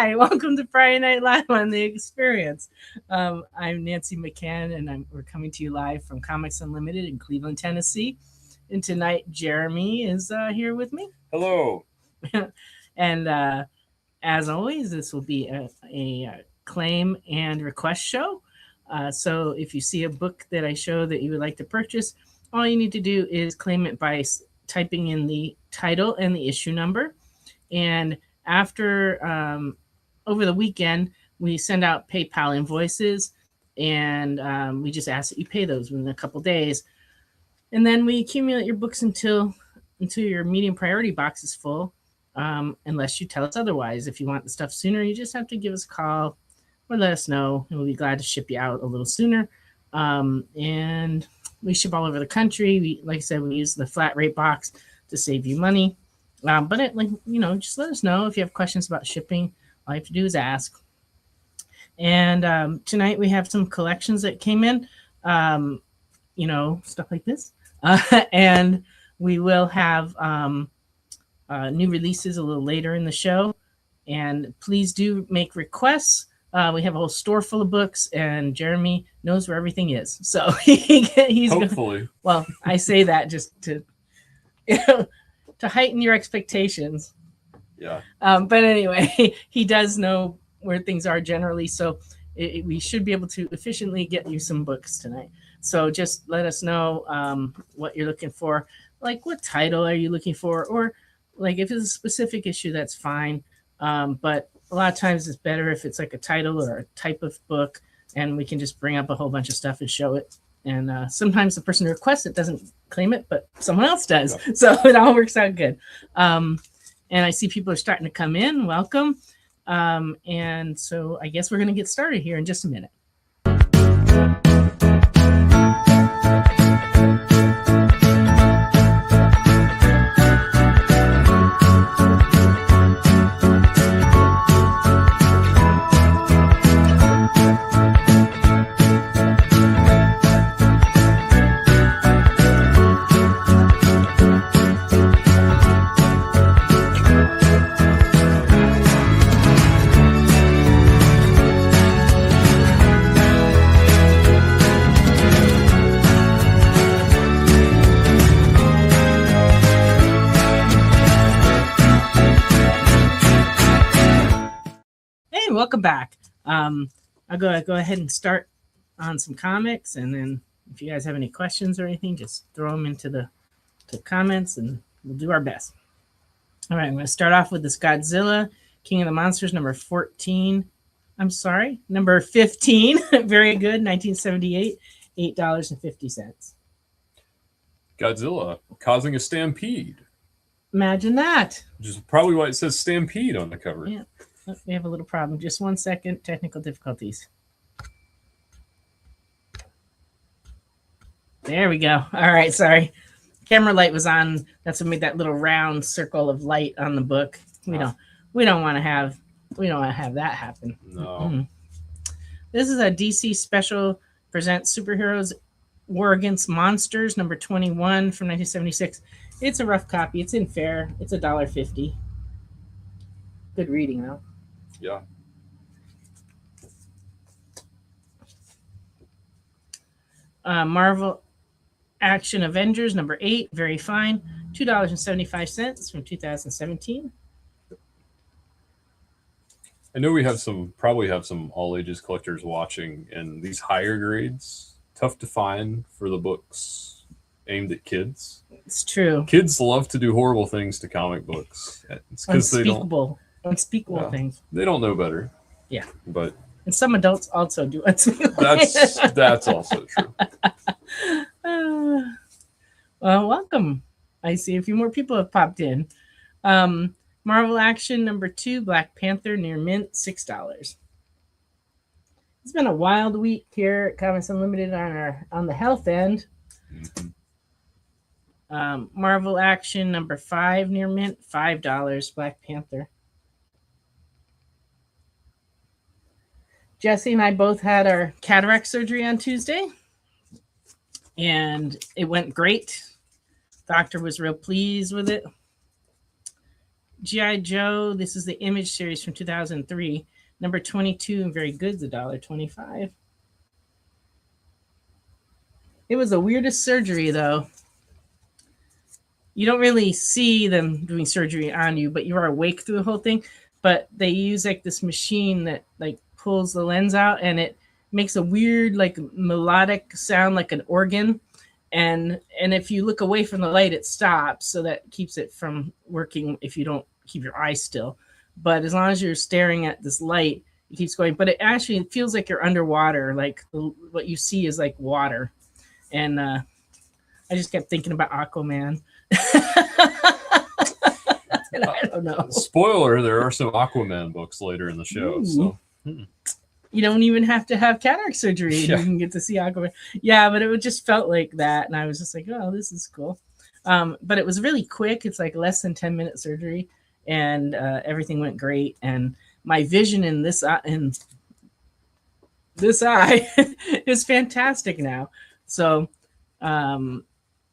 Hi, welcome to Friday Night Live on The Experience. I'm Nancy McCann, and we're coming to you live from Comics Unlimited in Cleveland, Tennessee. And tonight, Jeremy is here with me. Hello. And as always, this will be a claim and request show. So if you see a book that I show that you would like to purchase, all you need to do is claim it by typing in the title and the issue number. And after over the weekend, we send out PayPal invoices, and we just ask that you pay those within a couple days. And then we accumulate your books until your medium priority box is full, unless you tell us otherwise. If you want the stuff sooner, you just have to give us a call or let us know, and we'll be glad to ship you out a little sooner. And we ship all over the country. Like I said, we use the flat rate box to save you money. But just let us know if you have questions about shipping. All you have to do is ask. And tonight we have some collections that came in, stuff like this. And we will have new releases a little later in the show. And please do make requests. We have a whole store full of books, and Jeremy knows where everything is. So he's hopefully. Well, I say that just to to heighten your expectations. Yeah. But anyway, he does know where things are generally, so we should be able to efficiently get you some books tonight. So just let us know what you're looking for. Like, what title are you looking for? Or like, if it's a specific issue, that's fine. But a lot of times it's better if it's like a title or a type of book, and we can just bring up a whole bunch of stuff and show it. And sometimes the person who requests it doesn't claim it, but someone else does. Yeah. So it all works out good. And I see people are starting to come in. Welcome. And so I guess we're going to get started here in just a minute. Welcome back. I'll go ahead and start on some comics, and then if you guys have any questions or anything, just throw them into the comments, and we'll do our best. All right, I'm going to start off with this Godzilla, King of the Monsters, number 15. Very good, 1978, $8.50. Godzilla causing a stampede. Imagine that. Which is probably why it says stampede on the cover. Yeah. We have a little problem. Just 1 second. Technical difficulties. There we go. All right. Sorry. Camera light was on. That's what made that little round circle of light on the book. We don't want to have that happen. No. Mm-hmm. This is a DC special presents Superheroes War Against Monsters, number 21 from 1976. It's a rough copy. It's in fair. It's $1.50. Good reading though. Yeah. Marvel Action Avengers number 8, very fine, $2.75 from 2017. I know we probably have some all ages collectors watching, and these higher grades tough to find for the books aimed at kids. It's true. Kids love to do horrible things to comic books. It's because they don't. Unspeakable things. They don't know better. Yeah. And some adults also do unspeakable. That's also true. Well, welcome. I see a few more people have popped in. Marvel Action number 2, Black Panther, near mint, $6. It's been a wild week here at Comics Unlimited on the health end. Mm-hmm. Marvel Action number 5, near mint, $5, Black Panther. Jesse and I both had our cataract surgery on Tuesday, and it went great. Doctor was real pleased with it. G.I. Joe, this is the Image series from 2003. Number 22 and very good is $1.25. It was the weirdest surgery, though. You don't really see them doing surgery on you, but you are awake through the whole thing. But they use like this machine that like pulls the lens out, and it makes a weird like melodic sound like an organ. And if you look away from the light, it stops, so that keeps it from working if you don't keep your eyes still. But as long as you're staring at this light, it keeps going. But it actually feels like you're underwater. Like what you see is like water. And I just kept thinking about Aquaman. And I don't know. Spoiler: there are some Aquaman books later in the show. Ooh. So you don't even have to have cataract surgery. Yeah. You can get to see Aquaman. Yeah, but it just felt like that, and I was just like, oh, this is cool. But it was really quick. It's like less than 10-minute surgery, and everything went great. And my vision in this eye is fantastic now. So I'm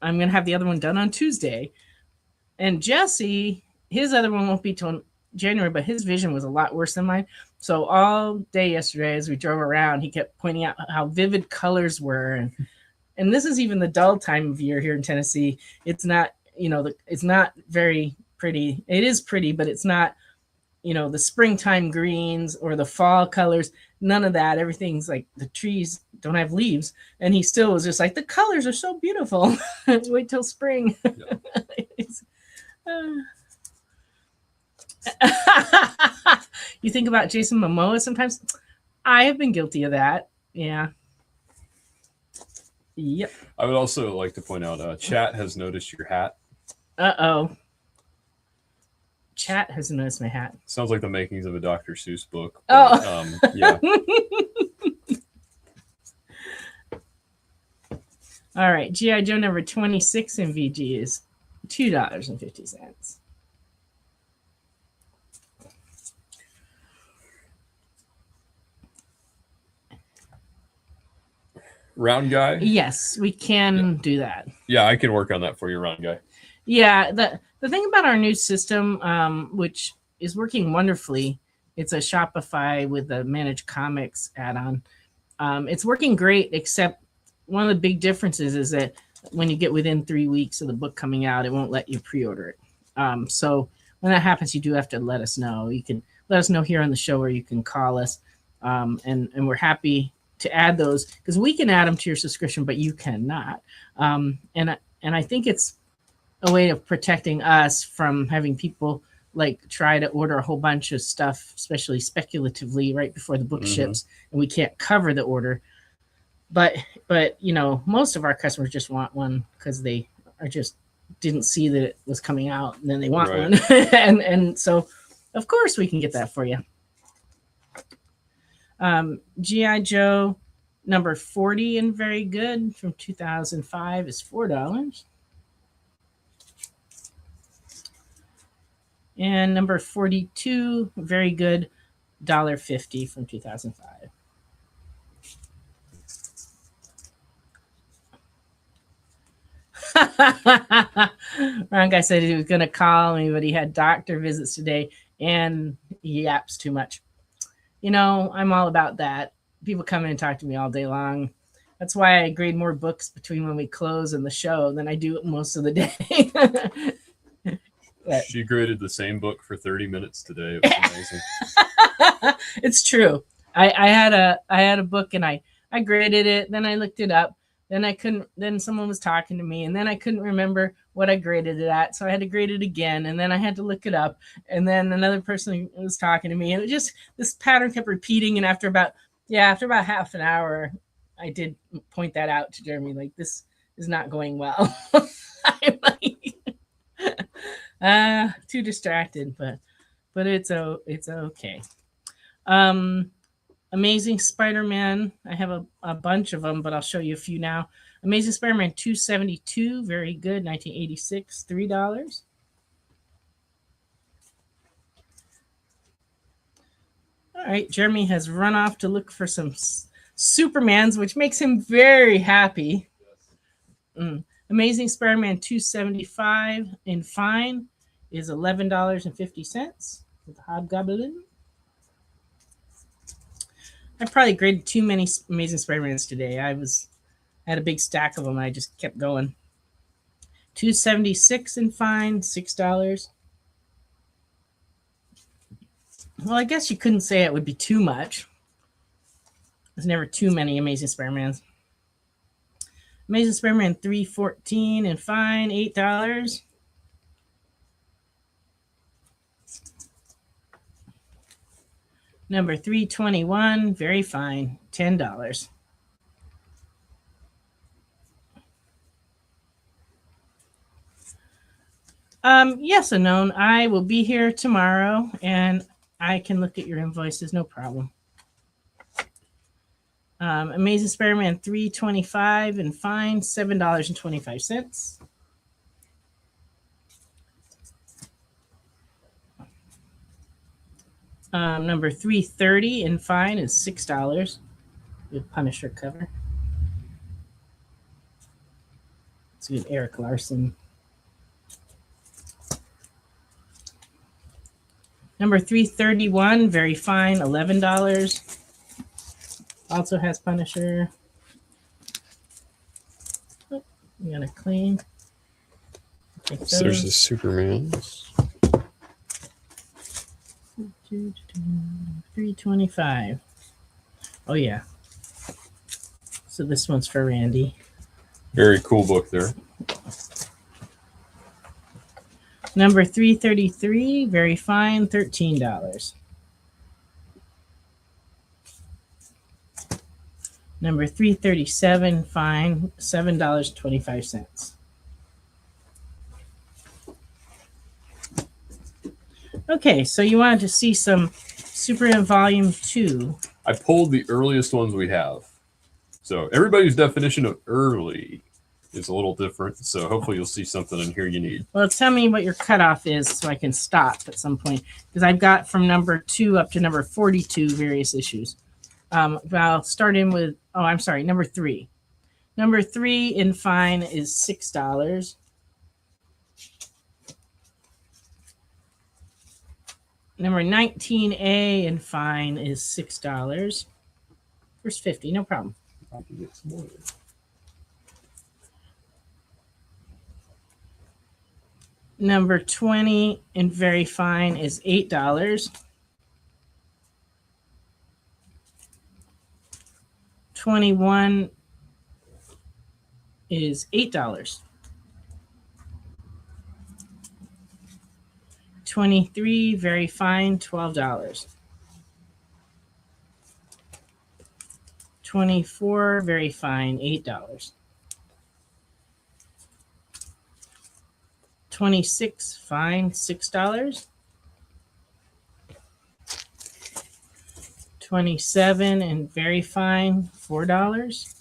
gonna have the other one done on Tuesday. And Jesse, his other one won't be till January, but his vision was a lot worse than mine. So all day yesterday, as we drove around, he kept pointing out how vivid colors were, and this is even the dull time of year here in Tennessee. It's not, it's not very pretty. It is pretty, but it's not, the springtime greens or the fall colors. None of that. Everything's like the trees don't have leaves, and he still was just like, the colors are so beautiful. Wait till spring. You think about Jason Momoa sometimes. I have been guilty of that. Yeah. Yep. I would also like to point out, chat has noticed your hat. Uh-oh. Chat has noticed my hat. Sounds like the makings of a Dr. Seuss book. But, yeah. All right. G.I. Joe number 26 in VG is $2.50. Round guy? Yes, we can do that. Yeah, I can work on that for you, round guy. Yeah, the thing about our new system, which is working wonderfully, it's a Shopify with a Managed Comics add-on. It's working great, except one of the big differences is that when you get within 3 weeks of the book coming out, it won't let you pre-order it. So when that happens, you do have to let us know. You can let us know here on the show, or you can call us, and we're happy to add those, because we can add them to your subscription, but you cannot. And I think it's a way of protecting us from having people like try to order a whole bunch of stuff, especially speculatively, right before the book ships, and we can't cover the order. But most of our customers just want one because they are just didn't see that it was coming out, and then they want one. and so of course we can get that for you. G.I. Joe number 40 and very good from 2005 is $4. And number 42, very good, $1.50 from 2005. Ron guy said he was going to call me, but he had doctor visits today, and he yaps too much. I'm all about that. People come in and talk to me all day long. That's why I grade more books between when we close and the show than I do most of the day. She graded the same book for 30 minutes today. It was amazing. It's true. I had a book, and I graded it. Then I looked it up. Then someone was talking to me, and then I couldn't remember what I graded it at. So I had to grade it again, and then I had to look it up. And then another person was talking to me, and it just, this pattern kept repeating. And after about half an hour, I did point that out to Jeremy, like, this is not going well. I'm like, too distracted, but it's okay. Amazing Spider-Man. I have a bunch of them, but I'll show you a few now. Amazing Spider-Man 272, very good, 1986, $3. All right, Jeremy has run off to look for some Supermans, which makes him very happy. Amazing Spider-Man 275 in fine is $11.50 with the Hobgoblin. I probably graded too many Amazing Spider-Mans today. I had a big stack of them. I just kept going. $2.76 in fine, $6. Well, I guess you couldn't say it would be too much. There's never too many Amazing Spider-Mans. Amazing Spider-Man 314 and fine, $8. Number 321, very fine, $10. Yes, Anon, I will be here tomorrow, and I can look at your invoices, no problem. Amazing Spider-Man 325 and fine, $7.25. Number 330 and fine is $6 with Punisher cover. It's a good Eric Larson. Number 331, very fine, $11. Also has Punisher. Oh, I'm gonna clean. So there's the Supermans. 325. Oh yeah. So this one's for Randy. Very cool book there. Number 333, very fine, $13. Number 337, fine, $7.25. Okay, so you wanted to see some Superman Volume 2. I pulled the earliest ones we have. So everybody's definition of early is a little different. So hopefully you'll see something in here you need. Well, tell me what your cutoff is so I can stop at some point. Because I've got from number 2 up to number 42 various issues. I'll start in with, number 3. Number 3 in fine is $6. Number 19A in fine is $6. First 50, no problem. I can get some more. Number 20 in very fine is $8. 21 is $8. 23 very fine, $12. 24 very fine, $8. 26 fine, $6. 27 and very fine, $4.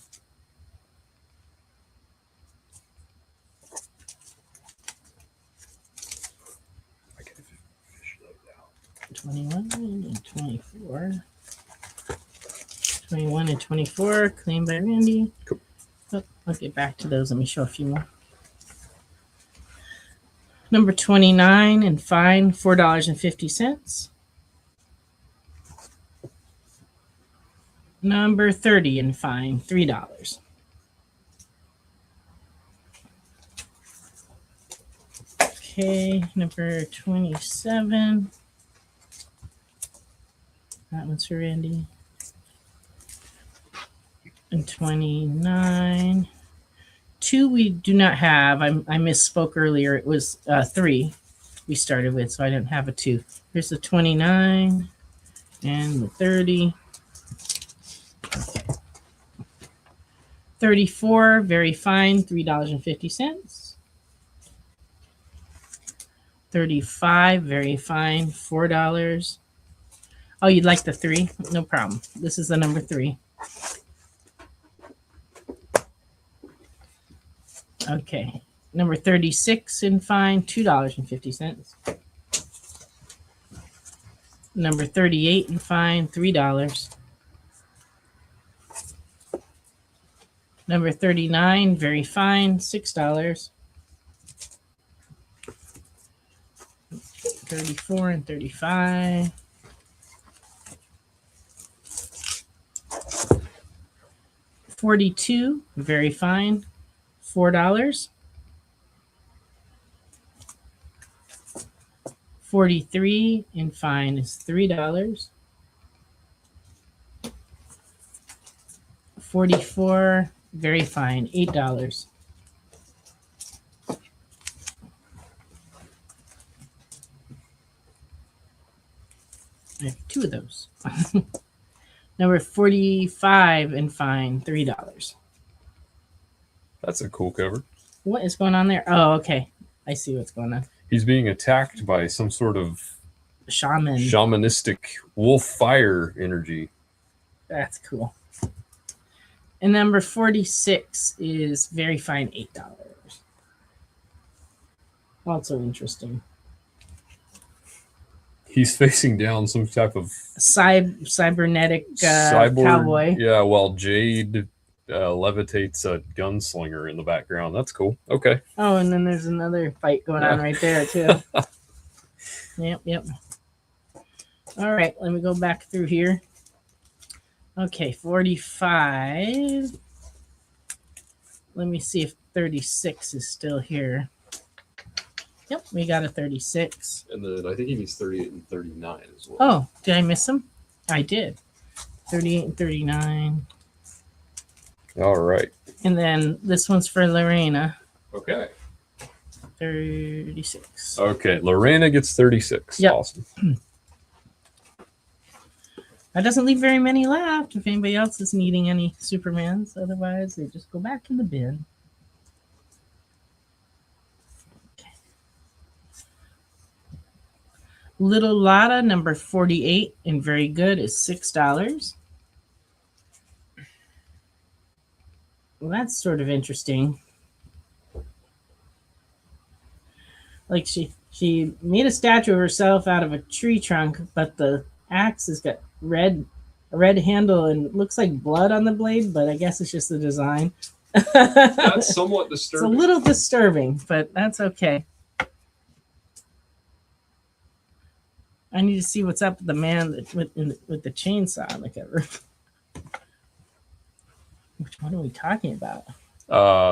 21 and 24. 21 and 24, claimed by Randy. Cool. Oh, I'll get back to those. Let me show a few more. Number 29 and fine, $4.50. Number 30 and fine, $3. Okay, number 27. That one's for Randy. And 29. 2 we do not have. I misspoke earlier. It was 3 we started with, so I didn't have a 2. Here's the 29 and the 30. 34, very fine, $3.50. 35, very fine, $4. Oh, you'd like the 3? No problem. This is the number 3. Okay. Number 36 in fine, $2.50. Number 38 in fine, $3. Number 39, very fine, $6. 34 and 35. $42, very fine, $4. 43 and fine is $3. 44, very fine, $8. I have two of those. Number 45 and fine, $3. That's a cool cover. What is going on there? Oh, okay. I see what's going on. He's being attacked by some sort of Shaman. shamanistic wolf fire energy. That's cool. And number 46 is very fine, $8. Also interesting. He's facing down some type of Cybernetic cyborg cowboy. Yeah, while Jade levitates a gunslinger in the background. That's cool. Okay. Oh, and then there's another fight going on right there, too. Yep. All right, let me go back through here. Okay, 45. Let me see if 36 is still here. Yep, we got a 36. And then I think he needs 38 and 39 as well. Oh, did I miss them? I did. 38 and 39. All right. And then this one's for Lorena. Okay. 36. Okay, Lorena gets 36. Yep. Awesome. That doesn't leave very many left if anybody else is needing any Supermans. Otherwise, they just go back in the bin. Okay. Little Lotta, number 48, and very good, is $6. Well, that's sort of interesting. Like she made a statue of herself out of a tree trunk, but the axe has got a red handle and it looks like blood on the blade, but I guess it's just the design. That's somewhat disturbing. It's a little disturbing, but that's okay. I need to see what's up with the man with the chainsaw on the cover. Which one are we talking about?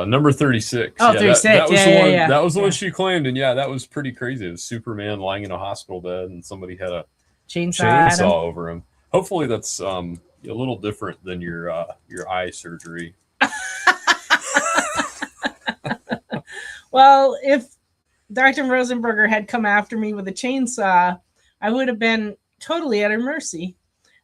Number 36. Oh, 36. That was the one. Yeah. That was the one she claimed, and that was pretty crazy. It was Superman lying in a hospital bed, and somebody had a chainsaw over him. Hopefully, that's a little different than your eye surgery. Well, if Dr. Rosenberger had come after me with a chainsaw, I would have been totally at her mercy.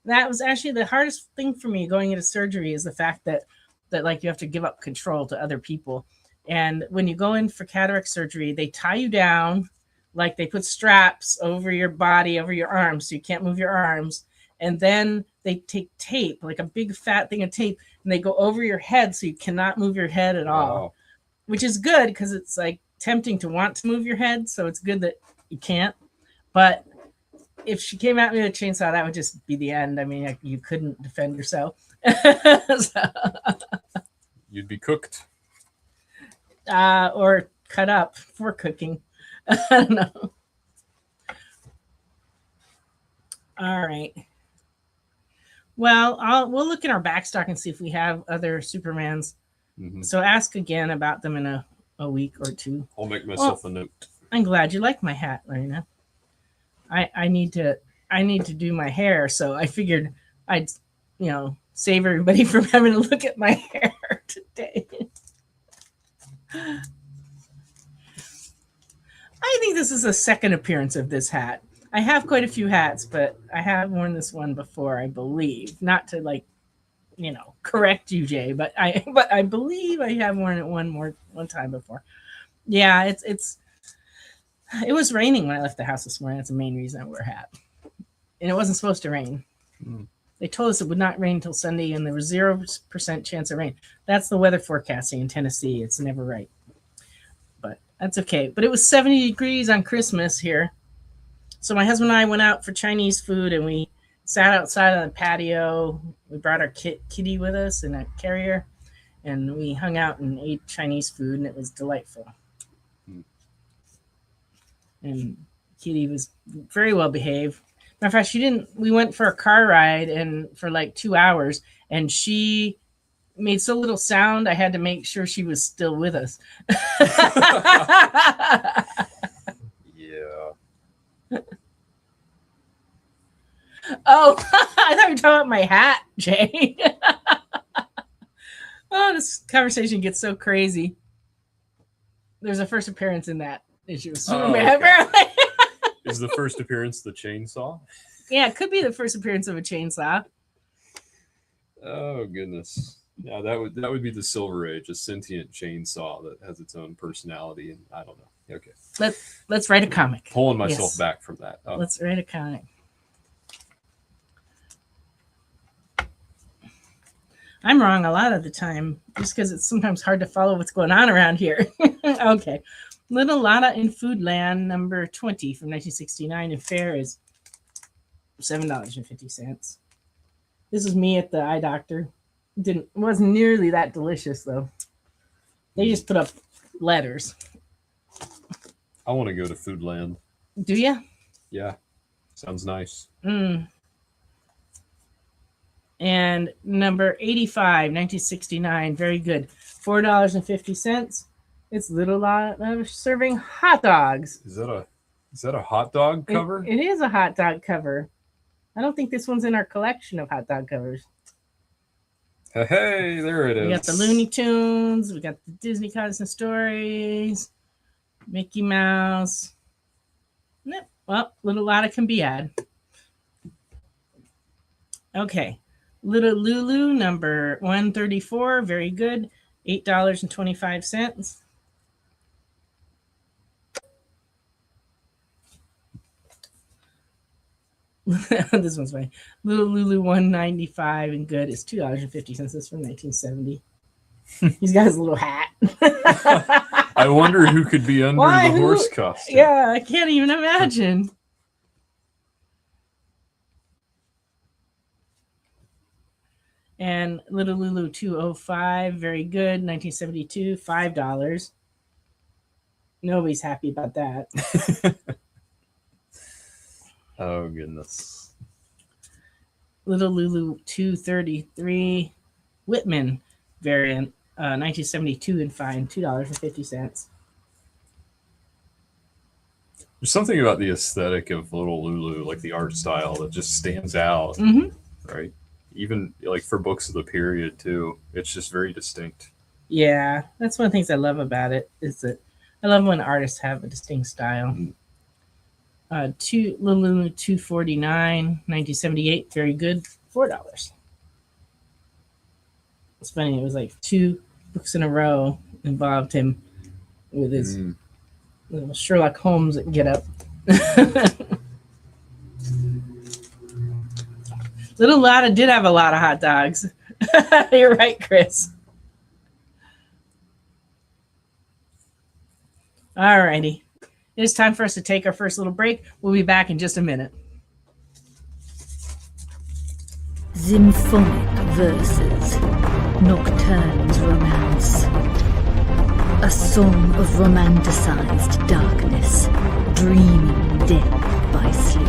That was actually the hardest thing for me going into surgery, is the fact that like you have to give up control to other people. And when you go in for cataract surgery, they tie you down, like they put straps over your body, over your arms, so you can't move your arms. And then they take tape, like a big fat thing of tape, and they go over your head so you cannot move your head at all. Wow. Which is good because it's like tempting to want to move your head, so it's good that you can't. But if she came at me with a chainsaw, that would just be the end. I mean, you couldn't defend yourself. So, you'd be cooked. Or cut up for cooking. I don't know. All right. Well, we'll look in our backstock and see if we have other Supermans. Mm-hmm. So ask again about them in a week or two. I'll make myself a note. I'm glad you like my hat, Lorena. I need to do my hair, so I figured I'd save everybody from having to look at my hair today. I think this is a second appearance of this hat. I have quite a few hats, but I have worn this one before, I believe. Not to correct you, Jay, but I believe I have worn it one time before. Yeah, it was raining when I left the house this morning. That's the main reason I wear a hat. And it wasn't supposed to rain. Mm. They told us it would not rain until Sunday, and there was 0% chance of rain. That's the weather forecasting in Tennessee. It's never right. But that's okay. But it was 70 degrees on Christmas here. So my husband and I went out for Chinese food, and we sat outside on the patio. We brought our kitty with us in a carrier, and we hung out and ate Chinese food, and it was delightful. Mm. And Kitty was very well behaved. Matter of fact, we went for a car ride and for like 2 hours, and she made so little sound, I had to make sure she was still with us. Yeah. Oh, I thought you were talking about my hat, Jay. Oh, this conversation gets so crazy. There's a first appearance in that issue of Superman, apparently. Is the first appearance the chainsaw? Yeah, it could be the first appearance of a chainsaw. Oh goodness. Yeah, that would be the Silver Age, a sentient chainsaw that has its own personality, and I don't know. Okay. Let's write a comic. Pulling myself back from that. Oh. Let's write a comic. I'm wrong a lot of the time, just because it's sometimes hard to follow what's going on around here. Okay. Little Lotta in Foodland, number 20 from 1969, and fair is $7.50. This is me at the eye doctor. It wasn't nearly that delicious, though. They just put up letters. I want to go to Foodland. Do you? Yeah. Sounds nice. And number 85, 1969, very good. $4.50. It's Little Lotta serving hot dogs. Is that a hot dog cover? It is a hot dog cover. I don't think this one's in our collection of hot dog covers. Hey, there it is. We got the Looney Tunes. We got the Disney Constant Stories. Mickey Mouse. Yep. Well, Little Lotta can be had. Okay. Little Lulu, number 134. Very good. $8.25. This one's funny. Little Lulu 195 and good is $2.50. This from 1970. He's got his little hat. I wonder who could be under the horse costume. Yeah, I can't even imagine. And Little Lulu 205, very good. 1972, $5. Nobody's happy about that. Oh, goodness. Little Lulu 233, Whitman variant, 1972 and fine, $2.50. There's something about the aesthetic of Little Lulu, like the art style, that just stands out, right? Even like for books of the period too, it's just very distinct. Yeah, that's one of the things I love about it, is that I love when artists have a distinct style. Little Lulu 249, 1978, very good, $4. It's funny, it was like 2 books in a row involved him with his little Sherlock Holmes get up. Little Lotta did have a lot of hot dogs. You're right, Chris. All righty. It is time for us to take our first little break. We'll be back in just a minute. Symphonic verses, Nocturne's romance. A song of romanticized darkness, dreaming death by sleep.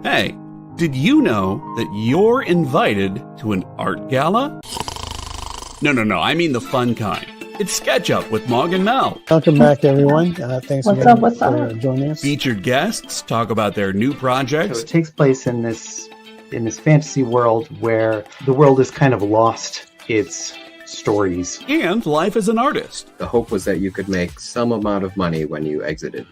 Hey, did you know that you're invited to an art gala? No, I mean the fun kind. It's Sketch Up with Mog and Mel. Welcome back, everyone. Thanks again for joining us. Featured guests talk about their new projects. So it takes place in this fantasy world where the world is kind of lost its stories. And life as an artist. The hope was that you could make some amount of money when you exited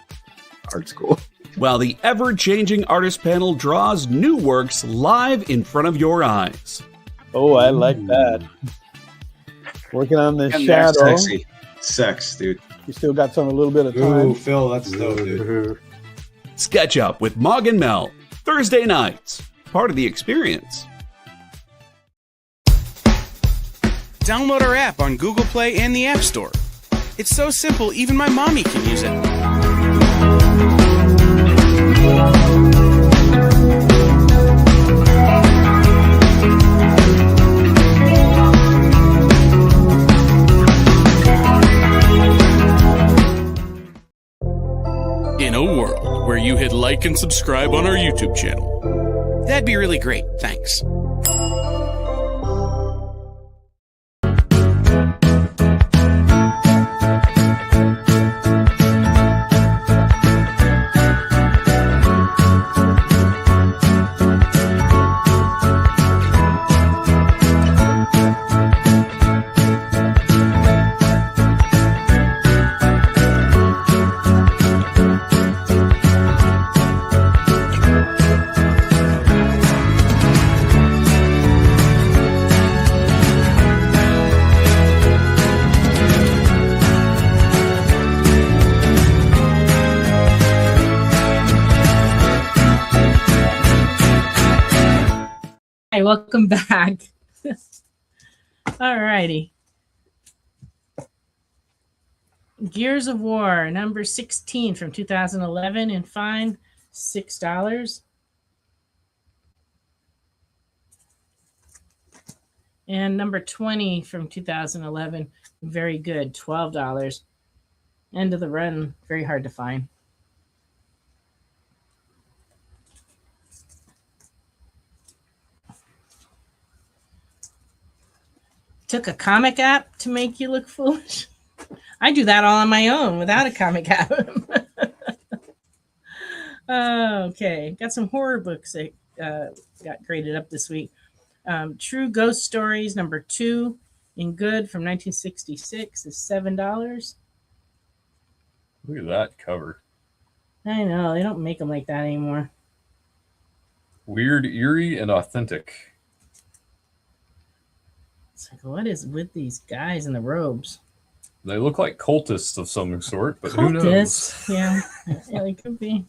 art school. While the ever-changing artist panel draws new works live in front of your eyes. Oh, I like that. Working on the And they're shadow. sexy. Sex, dude. You still got a little bit of time. Ooh, Phil, that's dope, dude. Sketch Up with Mog and Mel. Thursday nights. Part of the experience. Download our app on Google Play and the App Store. It's so simple, even my mommy can use it. In a world where you hit like and subscribe on our YouTube channel, that'd be really great. Thanks. Hi, welcome back. All righty. Gears of War, number 16 from 2011, and fine, $6. And number 20 from 2011, very good, $12. End of the run, very hard to find. Took a comic app to make you look foolish. I do that all on my own without a comic app. Okay, got some horror books that got graded up this week. True Ghost Stories, number 2, in good from 1966 is $7. Look at that cover. I know, they don't make them like that anymore. Weird, eerie, and authentic. It's like, what is with these guys in the robes? They look like cultists of some sort, but who knows? Cultists, yeah. Yeah, they could be.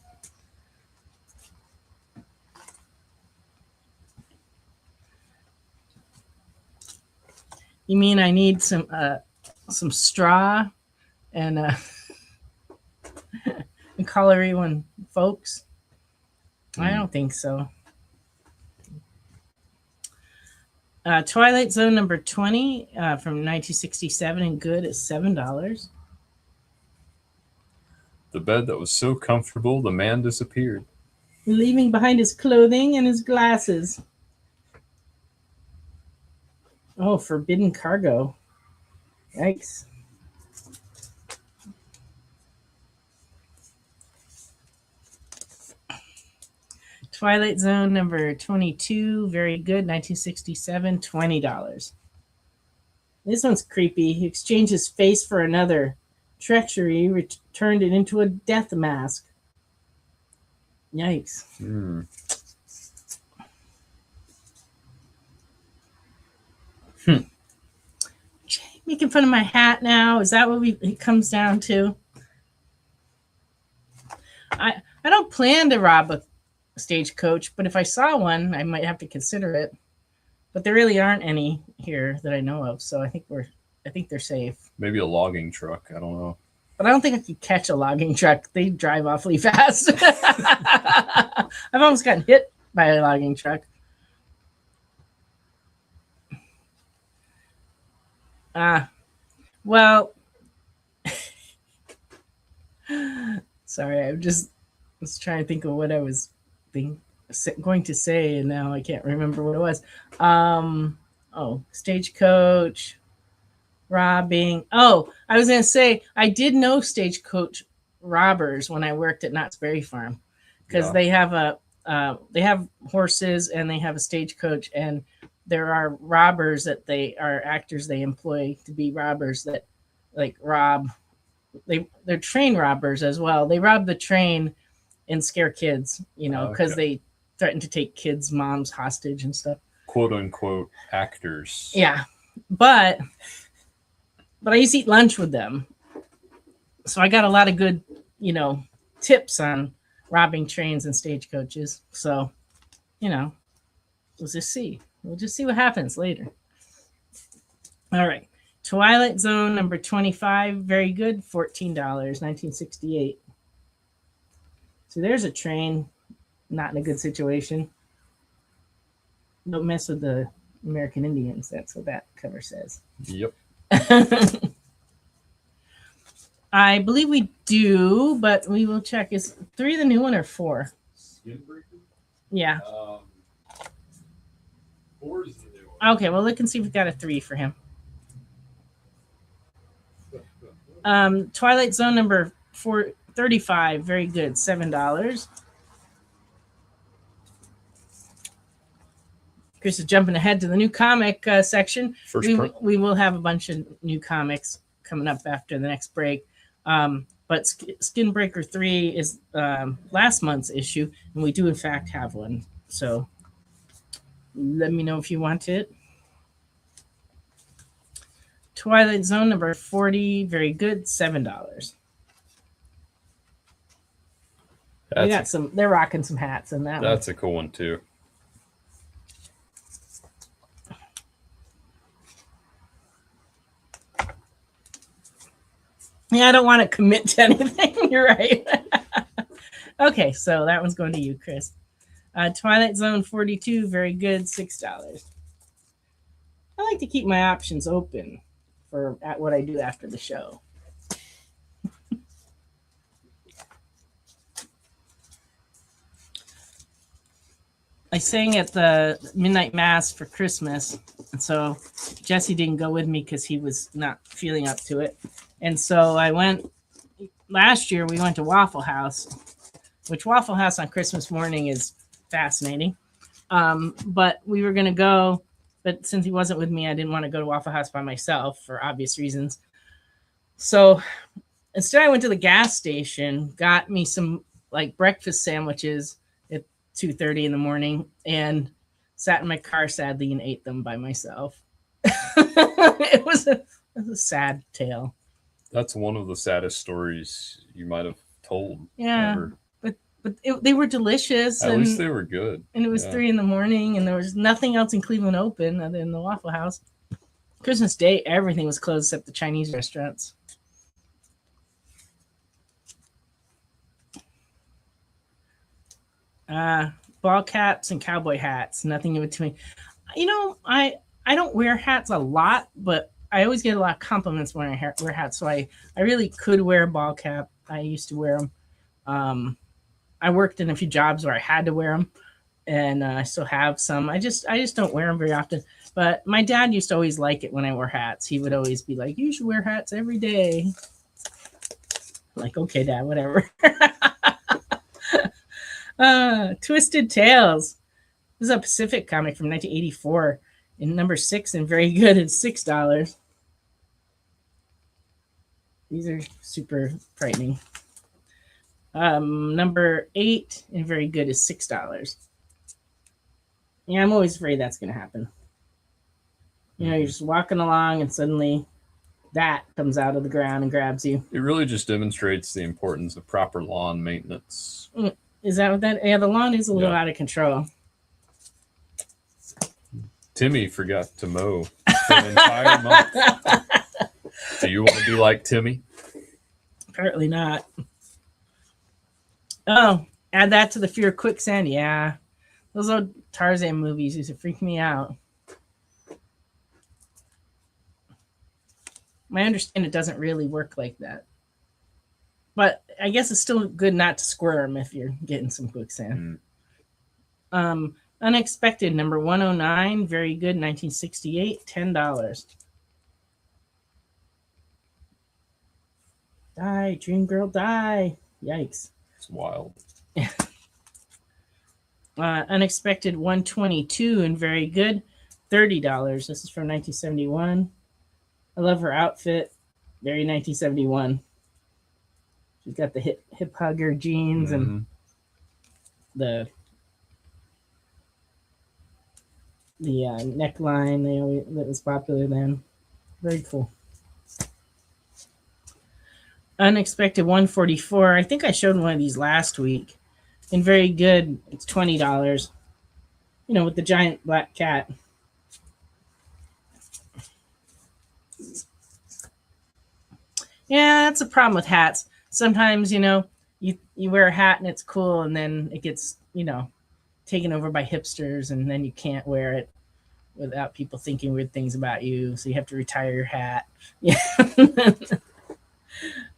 You mean I need some straw and and color everyone, folks? I don't think so. Twilight Zone number 20 from 1967 and good is $7. The bed that was so comfortable, the man disappeared, Leaving behind his clothing and his glasses. Oh, forbidden cargo. Yikes. Twilight Zone number 22, very good, 1967, $20. This one's creepy. He exchanged his face for another. Treachery turned it into a death mask. Yikes. Jay, making fun of my hat now? Is that what it comes down to? I don't plan to rob a stagecoach, but if I saw one, I might have to consider it. But there really aren't any here that I know of, so I think they're safe. maybe a logging truck. I don't know. But I don't think I could catch a logging truck. They drive awfully fast. I've almost gotten hit by a logging truck. Well, sorry, I was trying to think of what I was going to say, and now I can't remember what it was. Stagecoach, robbing. Oh, I was going to say, I did know stagecoach robbers when I worked at Knott's Berry Farm, because they have they have horses and they have a stagecoach, and there are robbers that they are actors they employ to be robbers that like rob. They're train robbers as well. They rob the train and scare kids, because they threaten to take kids' moms hostage and stuff. quote unquote actors. Yeah, but I used to eat lunch with them, so I got a lot of good, tips on robbing trains and stagecoaches. So, we'll just see. We'll just see what happens later. All right. Twilight Zone number 25, very good, $14, 1968. So there's a train, not in a good situation. Don't mess with the American Indians. That's what that cover says. Yep. I believe we do, but we will check. Is 3 the new one or 4? Yeah. 4 is the new one. Okay, well, look and see if we've got a 3 for him. Twilight Zone number 435, very good, $7. Chris is jumping ahead to the new comic section. We will have a bunch of new comics coming up after the next break. But Skinbreaker 3 is last month's issue, and we do in fact have one. So let me know if you want it. Twilight Zone number 40, very good, $7. They're rocking some hats in that. That's a cool one too. Yeah, I don't want to commit to anything. You're right. Okay, so that one's going to you, Chris. Twilight Zone 42, very good, $6. I like to keep my options open for what I do after the show. I sang at the midnight mass for Christmas, and so Jesse didn't go with me because he was not feeling up to it. And so I went last year. We went to Waffle House, which Waffle House on Christmas morning is fascinating. But we were going to go, but since he wasn't with me, I didn't want to go to Waffle House by myself for obvious reasons. So instead, I went to the gas station, got me some breakfast sandwiches at 2:30 in the morning, and sat in my car sadly and ate them by myself. It was a sad tale. That's one of the saddest stories you might have told. Yeah, ever. but they were delicious. At least they were good. And it was 3 a.m, and there was nothing else in Cleveland open other than the Waffle House. Christmas Day, everything was closed except the Chinese restaurants. Ball caps and cowboy hats, nothing in between. I don't wear hats a lot, but I always get a lot of compliments when I wear hats. So I really could wear a ball cap. I used to wear them. I worked in a few jobs where I had to wear them, and I still have some. I just don't wear them very often. But my dad used to always like it when I wore hats. He would always be like, "You should wear hats every day." I'm like, okay, Dad, whatever. Twisted Tales. This is a Pacific comic from 1984. In number 6 and very good, it's $6. These are super frightening. Number 8 and very good is $6. Yeah, I'm always afraid that's going to happen. You're just walking along and suddenly that comes out of the ground and grabs you. It really just demonstrates the importance of proper lawn maintenance. Is that what that? Yeah, the lawn is a little out of control. Timmy forgot to mow for an entire month. Do you want to be like Timmy? Apparently not. Oh, add that to the fear of quicksand. Yeah. Those old Tarzan movies used to freak me out. I understand it doesn't really work like that. But I guess it's still good not to squirm if you're getting some quicksand. Unexpected, number 109, very good, 1968, $10. Die, Dream Girl, die. Yikes. It's wild. Unexpected, 122, and very good, $30. This is from 1971. I love her outfit. Very 1971. She's got the hip hugger jeans and the neckline that was popular then. Very cool. Unexpected 144. I think I showed one of these last week. And very good. It's $20. With the giant black cat. Yeah, that's a problem with hats. Sometimes, you wear a hat and it's cool, and then it gets, taken over by hipsters, and then you can't wear it without people thinking weird things about you. So you have to retire your hat. Yeah.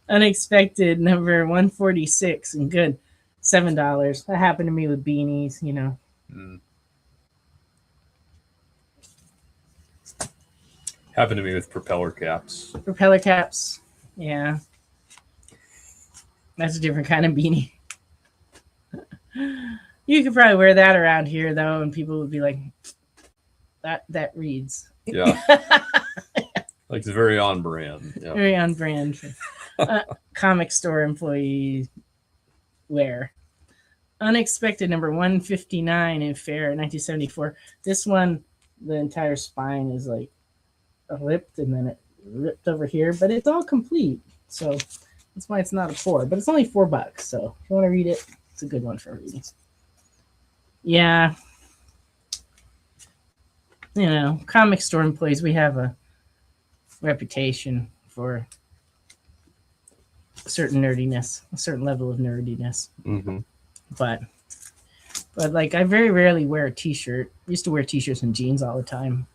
Unexpected number 146 and good. $7. That happened to me with beanies, Happened to me with propeller caps. Propeller caps. Yeah. That's a different kind of beanie. You could probably wear that around here, though, and people would be like, that reads. Yeah. Like it's very on brand. Yeah. Very on brand. Comic store employee wear. Unexpected number 159 in Fair 1974. This one, the entire spine is like ripped, and then it ripped over here, but it's all complete. So that's why it's not a 4, but it's only $4. So if you want to read it, it's a good one for reading. Yeah. Comic store employees, we have a reputation for a certain nerdiness, a certain level of nerdiness. Mm-hmm. But like, I very rarely wear a t-shirt. I used to wear t-shirts and jeans all the time,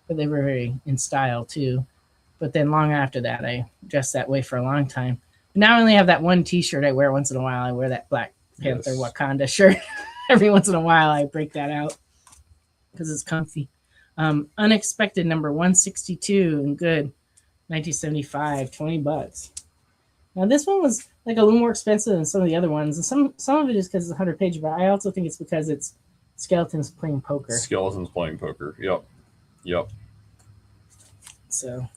but they were very in style too. But then long after that, I dressed that way for a long time. Now I only have that one t-shirt I wear once in a while. I wear that Black Panther Wakanda shirt. Every once in a while I break that out because it's comfy. Unexpected number 162 and good. 1975, $20. Now this one was like a little more expensive than some of the other ones, and some of it is because it's 100 pages, but I also think it's because it's skeletons playing poker. Skeletons playing poker. Yep. So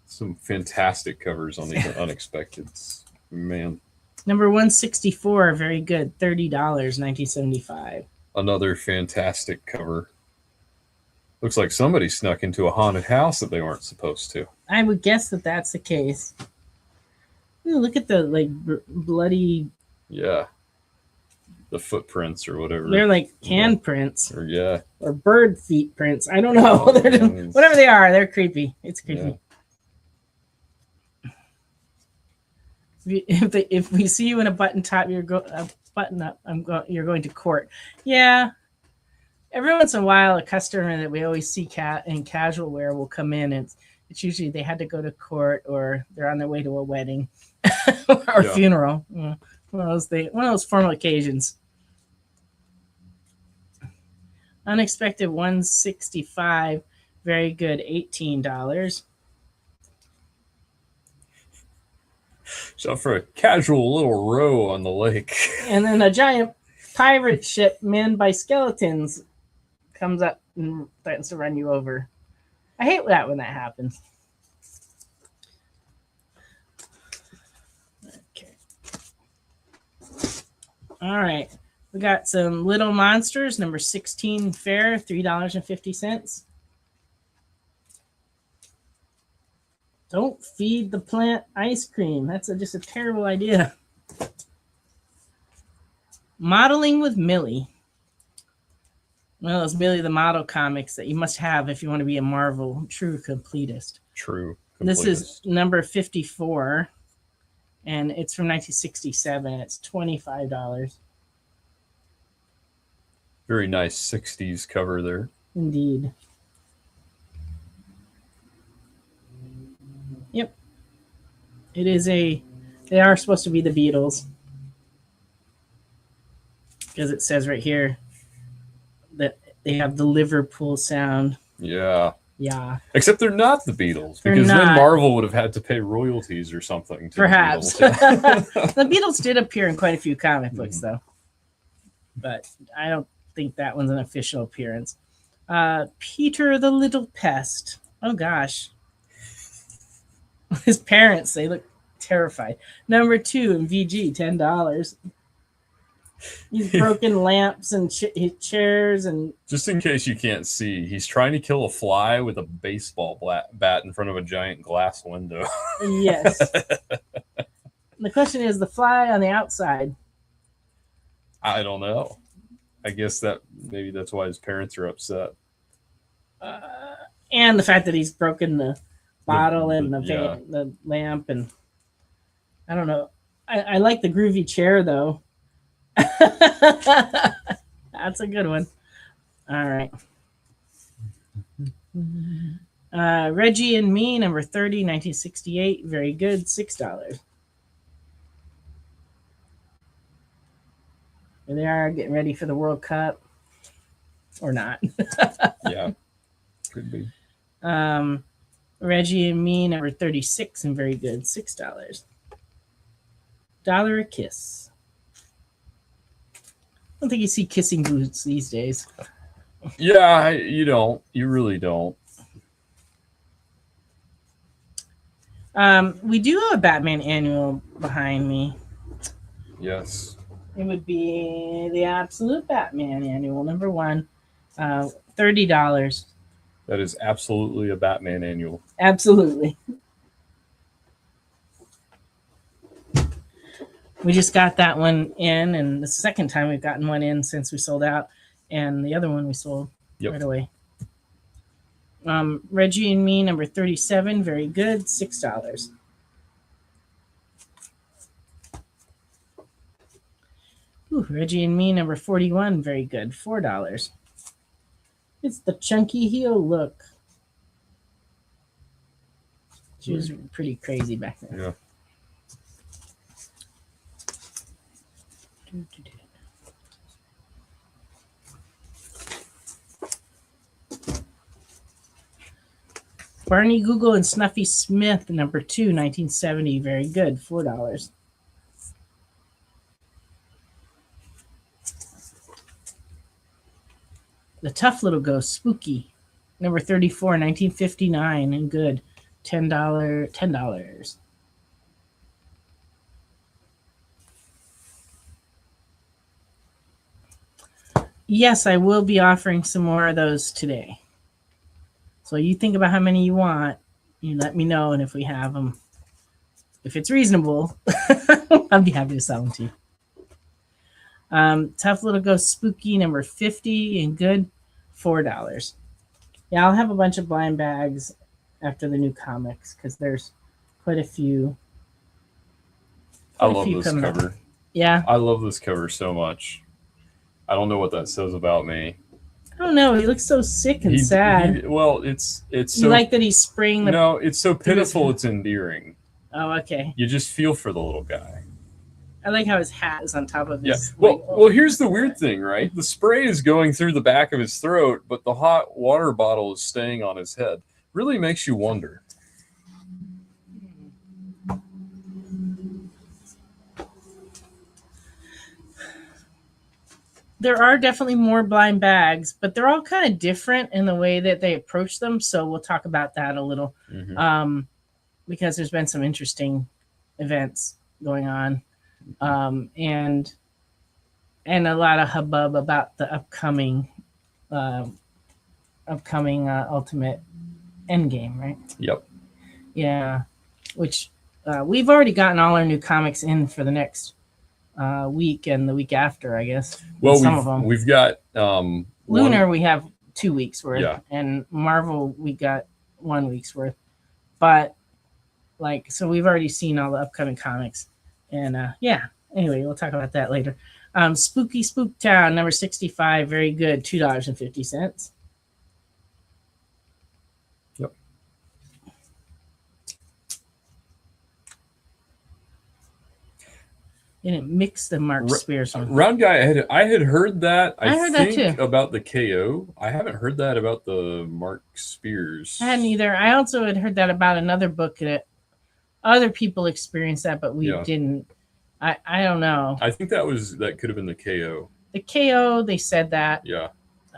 some fantastic covers on these Unexpecteds. Man. Number 164, very good. $30, 1975. Another fantastic cover. Looks like somebody snuck into a haunted house that they weren't supposed to. I would guess that that's the case. Ooh, look at the bloody. Yeah. The footprints or whatever. They're like handprints. Or bird feet prints. I don't know. Whatever they are, they're creepy. It's creepy. Yeah. If we see you in a button top, button up. You're going to court. Yeah. Every once in a while, a customer that we always see in casual wear will come in, and it's usually they had to go to court or they're on their way to a wedding or funeral. One of those formal occasions. Unexpected 165, very good, $18. So for a casual little row on the lake. And then a giant pirate ship manned by skeletons comes up and threatens to run you over. I hate that when that happens. Okay. All right. We got some Little Monsters, number 16 Fair, $3.50. Don't feed the plant ice cream. That's just a terrible idea. Modeling with Millie. Well, it's Millie the Model comics that you must have if you want to be a Marvel true completist. True. This is number 54, and it's from 1967. It's $25. Very nice 60s cover there. Indeed. Yep. It is they are supposed to be the Beatles. Because it says right here that they have the Liverpool sound. Yeah. Yeah. Except they're not the Beatles, because then Marvel would have had to pay royalties or something. Perhaps. The Beatles. The Beatles did appear in quite a few comic books, though. But I don't think that one's an official appearance. Peter the Little Pest. Oh, gosh. His parents, they look terrified. Number 2 in VG, $10. He's broken lamps and chairs and. Just in case you can't see, he's trying to kill a fly with a baseball bat in front of a giant glass window. Yes. The question is the fly on the outside. I don't know. I guess maybe that's why his parents are upset. And the fact that he's broken the bottle and the lamp, and I don't know. I like the groovy chair though. That's a good one. All right. Reggie and Me, number 30, 1968. Very good. $6. Here they are getting ready for the World Cup. Or not. Yeah. Could be. Reggie and Me, number 36, and very good. $6. $1 a kiss. I don't think you see kissing booths these days. Yeah, you don't. You really don't. We do have a Batman annual behind me. Yes. It would be the Absolute Batman annual, number 1. $30. That is absolutely a Batman annual. Absolutely. We just got that one in, and the second time we've gotten one in since we sold out, and the other one we sold right away. Reggie and Me, number 37, very good, $6. Ooh, Reggie and Me, number 41, very good, $4. It's the chunky heel look. She was pretty crazy back then. Yeah. Barney Google and Snuffy Smith, number 2, 1970. Very good. $4. The Tough Little Ghost, Spooky, number 34, 1959. And good. $10. Yes, I will be offering some more of those today. So you think about how many you want. You let me know, and if we have them, if it's reasonable, I'll be happy to sell them to you. Tough Little Ghost Spooky, number 50, and good, $4. Yeah, I'll have a bunch of blind bags after the new comics because there's quite a few. I love this cover. Yeah. I love this cover so much. I don't know what that says about me. I don't know. He looks so sick and sad. Well, it's so. You like that he's spraying the. No, it's so pitiful. It's endearing. Oh, okay. You just feel for the little guy. I like how his hat is on top of his. Yeah. Well, here's the weird thing, right? The spray is going through the back of his throat, but the hot water bottle is staying on his head. Really makes you wonder. There are definitely more blind bags, but they're all kind of different in the way that they approach them. So we'll talk about that a little, because there's been some interesting events going on, and a lot of hubbub about the upcoming Ultimate Endgame, right? Yep. Yeah, which we've already gotten all our new comics in for the next week and the week after, I guess. Well, some of them. We've got Lunar. We have 2 weeks worth, Yeah. and Marvel we got 1 week's worth. But so we've already seen all the upcoming comics, and Anyway, we'll talk about that later. Spooky Spooktown, number 65, very good, $2.50. Yep. Didn't mix the Mark Spears one. Round Guy, I had heard that. I heard that too. About the KO. I haven't heard that about the Mark Spears. I hadn't either. I also had heard that about another book that other people experienced that, but we didn't. I don't know. I think that could have been the KO. The KO, they said that. Yeah.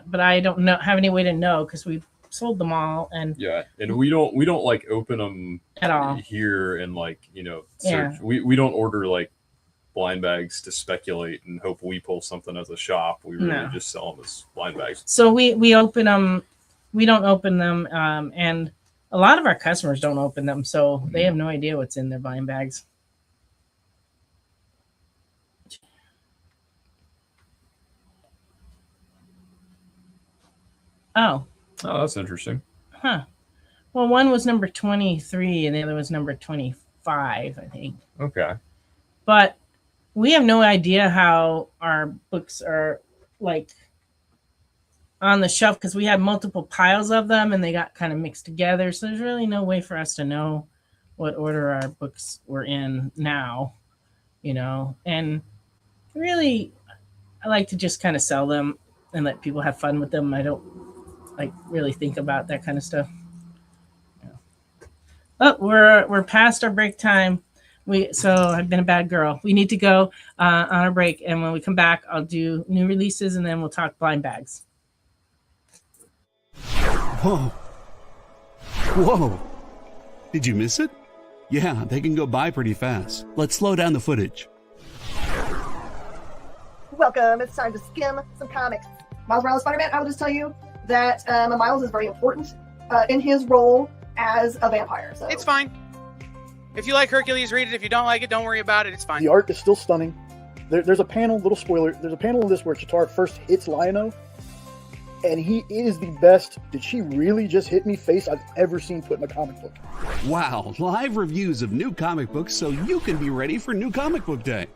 But I don't have any way to know because we sold them all, and we don't open them at all here and search. Yeah. We don't order blind bags to speculate and hope we pull something as a shop. We really just sell them as blind bags. So we open them. We don't open them, and a lot of our customers don't open them, so they have no idea what's in their blind bags. Oh, that's interesting. Huh. Well, one was number 23 and the other was number 25, I think. Okay. But we have no idea how our books are like on the shelf because we have multiple piles of them and they got kind of mixed together. So there's really no way for us to know what order our books were in now, and really I like to just kind of sell them and let people have fun with them. I don't really think about that kind of stuff. Oh, we're past our break time. So I've been a bad girl. We need to go on our break, and when we come back, I'll do new releases, and then we'll talk blind bags. Whoa. Did you miss it? Yeah, they can go by pretty fast. Let's slow down the footage. Welcome. It's time to skim some comics. Miles Morales Spider-Man, I will just tell you that Miles is very important in his role as a vampire. So it's fine. If you like Hercules, read it. If you don't like it, don't worry about it. It's fine. The art is still stunning. There's a panel, little spoiler, there's a panel in this where Chitauri first hits Lion-O, and he is the best "did she really just hit me" face I've ever seen put in a comic book. Wow, live reviews of new comic books so you can be ready for New Comic Book Day.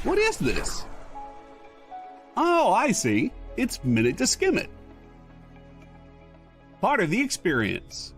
What is this? Oh, I see. It's Minute to Skim It. Part of the experience.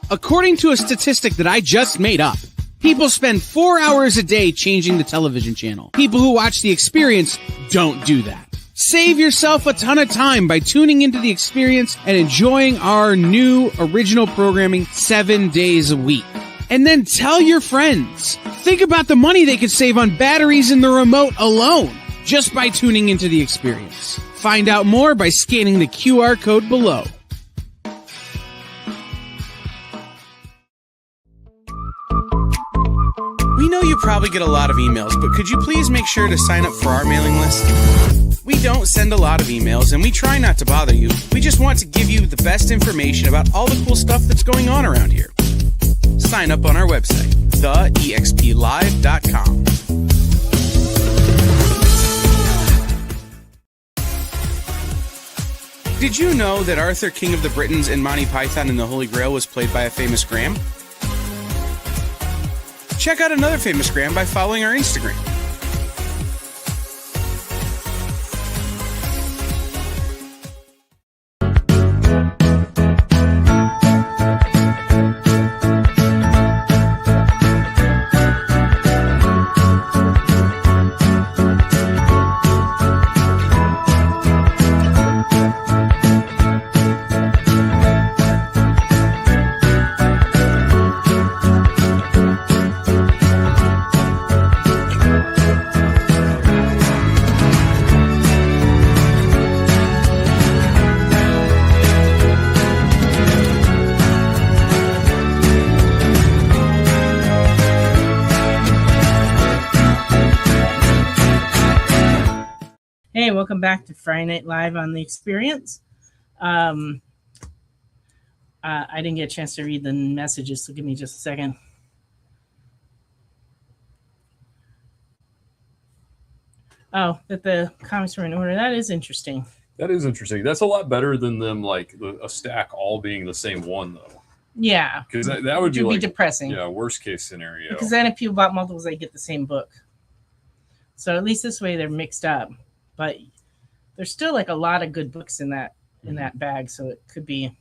According to a statistic that I just made up, people spend 4 hours a day changing the television channel. People who watch The Experience don't do that. Save yourself a ton of time by tuning into The Experience and enjoying our new original programming 7 days a week. And then tell your friends. Think about the money they could save on batteries in the remote alone just by tuning into The Experience. Find out more by scanning the QR code below. We know you probably get a lot of emails, but could you please make sure to sign up for our mailing list? We don't send a lot of emails, and we try not to bother you. We just want to give you the best information about all the cool stuff that's going on around here. Sign up on our website, theexplive.com. Did you know that Arthur, King of the Britons, in Monty Python and the Holy Grail was played by a famous Graham? Check out another famous Graham by following our Instagram. Hey, welcome back to Friday Night Live on The Experience. I didn't get a chance to read the messages, so give me just a second. Oh, that the comics were in order. That is interesting. That is interesting. That's a lot better than them a stack all being the same one, though. Yeah, because that would be depressing. Yeah, worst case scenario. Because then if people bought multiples, they get the same book. So at least this way they're mixed up. But there's still a lot of good books in that bag, so it could be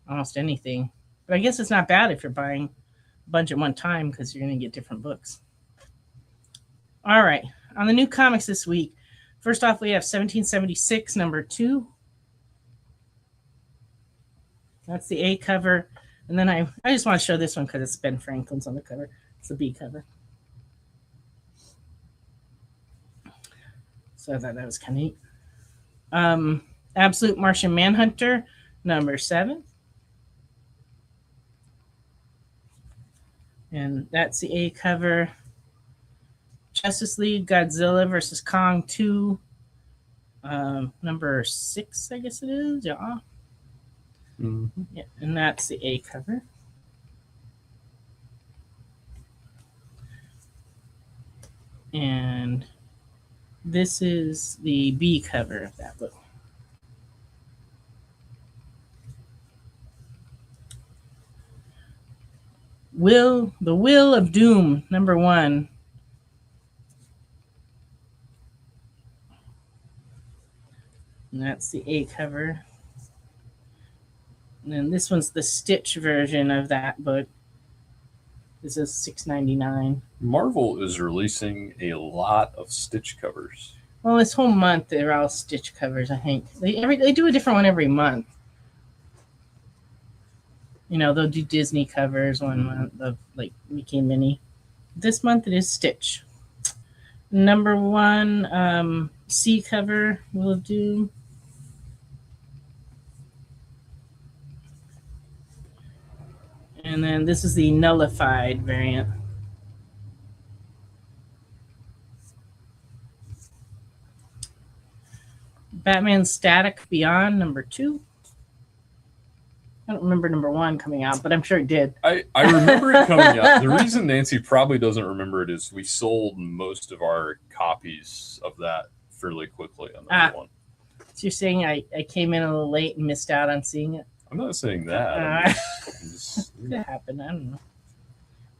almost anything. But I guess it's not bad if you're buying a bunch at one time because you're going to get different books. All right, on the new comics this week, first off we have 1776 number 2. That's the A cover, and then I just want to show this one because it's Ben Franklin's on the cover. It's the B cover. So I thought that was kind of neat. Absolute Martian Manhunter, number 7. And that's the A cover. Justice League Godzilla versus Kong 2. Number 6, I guess it is. Yeah. Mm-hmm. Yeah, and that's the A cover. And this is the B cover of that book. The Will of Doom, number 1. And that's the A cover. And then this one's the Stitch version of that book. This is $6.99. Marvel is releasing a lot of Stitch covers. Well, this whole month they're all Stitch covers. I think they do a different one every month. You know, they'll do Disney covers one month of like Mickey and Minnie. This month it is Stitch. Number 1 C cover will do. And then this is the nullified variant. Batman Static Beyond, number 2. I don't remember number 1 coming out, but I'm sure it did. I remember it coming out. The reason Nancy probably doesn't remember it is we sold most of our copies of that fairly quickly on number 1. So you're saying I came in a little late and missed out on seeing it? I'm not saying that. It happened. I don't know.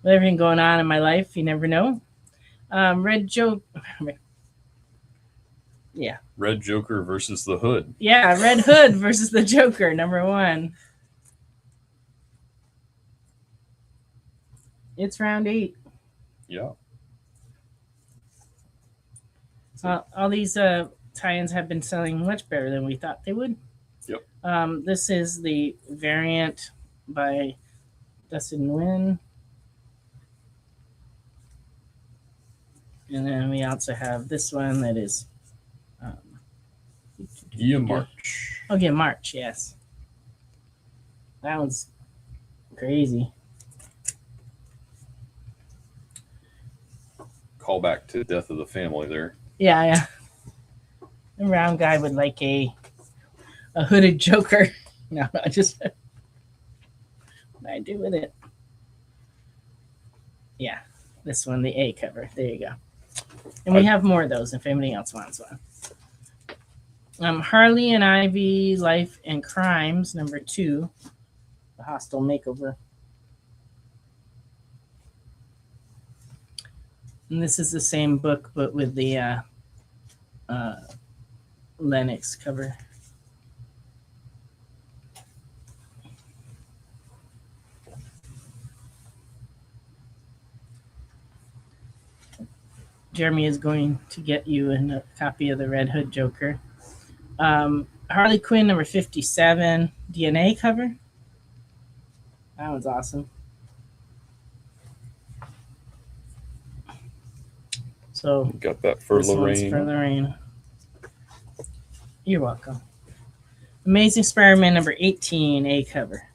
With everything going on in my life, you never know. Red Joker. Yeah. Red Joker versus the Hood. Yeah, Red Hood versus the Joker, number 1. It's round 8. Yeah. All these tie-ins have been selling much better than we thought they would. Yep. This is the variant by Dustin Nguyen. And then we also have this one that is Guillaume March. Oh, yeah, March, yes. That one's crazy. Call back to Death of the Family there. Yeah. The round guy would like a hooded Joker. No, just what I do with it. Yeah, this one, the A cover. There you go. And we have more of those if anybody else wants one. Harley and Ivy, Life and Crimes, number 2, the Hostile Makeover. And this is the same book, but with the Lennox cover. Jeremy is going to get you a copy of the Red Hood Joker. Harley Quinn, number 57, DNA cover. That one's awesome. So got that for Lorraine. For Lorraine. You're welcome. Amazing Spider-Man number 18, A cover.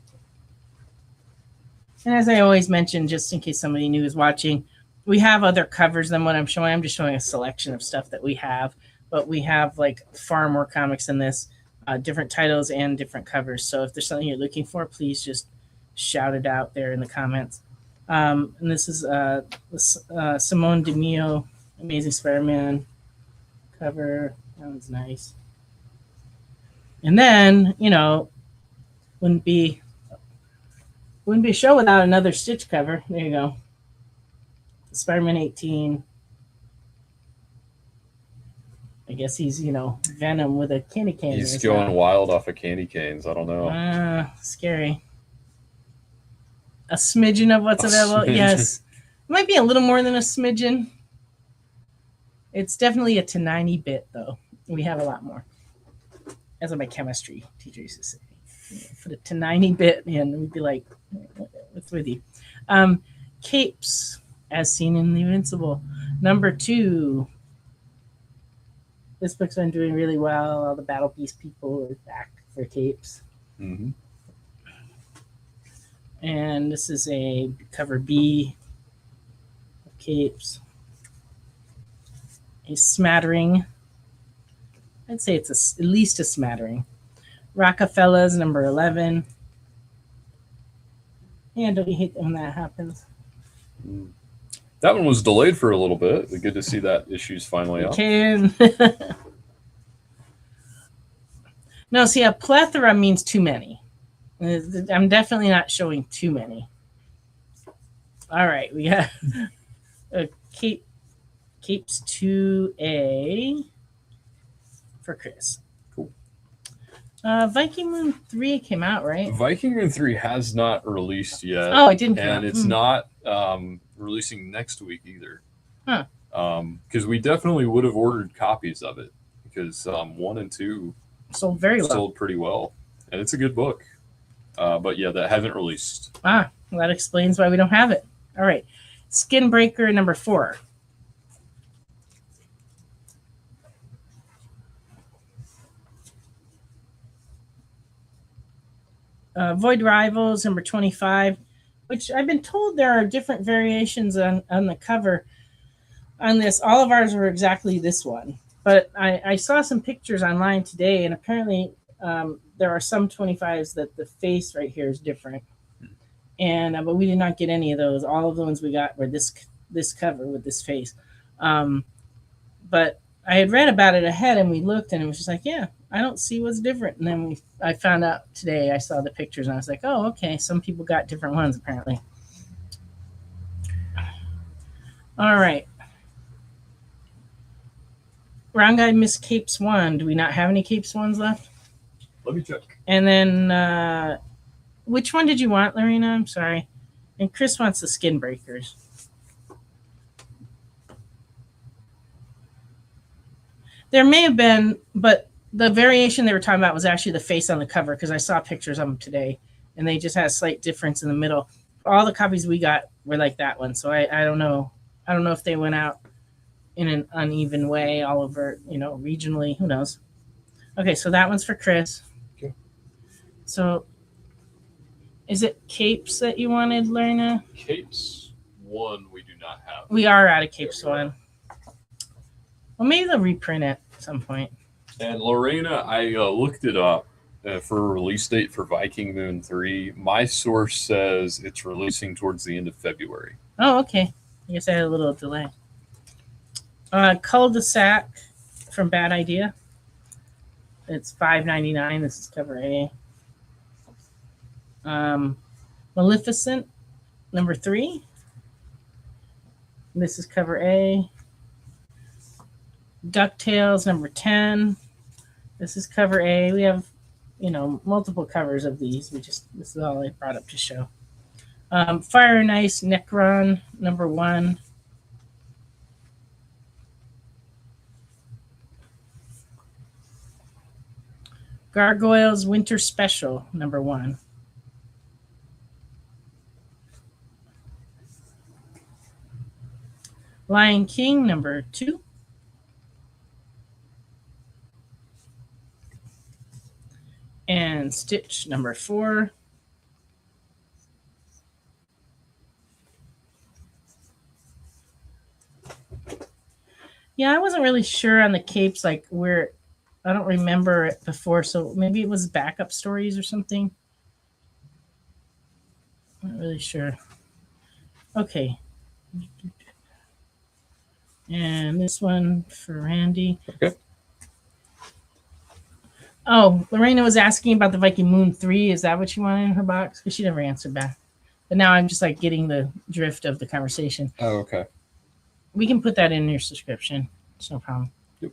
And as I always mention, just in case somebody new is watching, we have other covers than what I'm showing. I'm just showing a selection of stuff that we have, but we have like far more comics than this, different titles and different covers. So if there's something you're looking for, please just shout it out there in the comments. And this is Simone DeMeo, Amazing Spider-Man cover. That one's nice. And then, you know, wouldn't be a show without another Stitch cover. There you go. Spider-Man 18. I guess he's, Venom with a candy cane. He's going wild off of candy canes. I don't know. Scary. A smidgen of what's available. Yes. It might be a little more than a smidgen. It's definitely a to 90 bit, though. We have a lot more. That's what my chemistry teacher used to say. Put it to 90 bit, and we'd be like, what's with you? Capes, as seen in the Invincible. Number 2. This book's been doing really well. All the Battle Beast people are back for Capes. Mm-hmm. And this is a cover B capes. A smattering. I'd say it's at least a smattering. Rockefeller's number 11. Yeah, don't you hate when that happens? That one was delayed for a little bit. Good to see that issue's finally up. No, see, a plethora means too many. I'm definitely not showing too many. All right, we got a capes 2A for Chris. Cool. Viking Moon 3 came out, right? Viking Moon 3 has not released yet. Oh, it didn't come and out. It's not releasing next week either. Huh. Because we definitely would have ordered copies of it because 1 and 2 sold very well. Sold pretty well. And it's a good book. But yeah, that haven't released. Well, that explains why we don't have it. All right. Skinbreaker number 4. Void Rivals number 25, which I've been told there are different variations on the cover on this. All of ours were exactly this one. But I saw some pictures online today, and apparently there are some 25s that the face right here is different. And but we did not get any of those. All of the ones we got were this cover with this face. But I had read about it ahead, and we looked, and it was just like, yeah, I don't see what's different. And then I found out today, I saw the pictures, and I was like, oh, okay, some people got different ones, apparently. All right. Round Guy Miss Capes 1. Do we not have any Capes 1s left? Let me check. And then, which one did you want, Lorena? I'm sorry. And Chris wants the Skin Breakers. There may have been, but the variation they were talking about was actually the face on the cover, because I saw pictures of them today, and they just had a slight difference in the middle. All the copies we got were like that one, so I don't know. I don't know if they went out in an uneven way all over, regionally. Who knows? Okay, so that one's for Chris. Okay. So is it Capes that you wanted, Lorena? Capes 1 we do not have. We are out of Capes 1. Well, maybe they'll reprint it at some point. And Lorena, I looked it up for a release date for Viking Moon 3. My source says it's releasing towards the end of February. Oh, okay. I guess I had a little delay. Cul-de-sac from Bad Idea. It's $5.99. This is cover A. Maleficent, number 3. This is cover A. DuckTales, number 10. This is cover A. We have, multiple covers of these. This is all I brought up to show. Fire and Ice, Necron, number 1. Gargoyles Winter Special, number 1. Lion King, number 2. And Stitch, number 4. Yeah, I wasn't really sure on the capes, like where, I don't remember it before, so maybe it was backup stories or something. Not really sure. Okay. And this one for Randy. Okay. Oh, Lorena was asking about the Viking Moon 3. Is that what she wanted in her box? Because she never answered back. But now I'm just like getting the drift of the conversation. Oh, okay. We can put that in your subscription. It's no problem. Yep.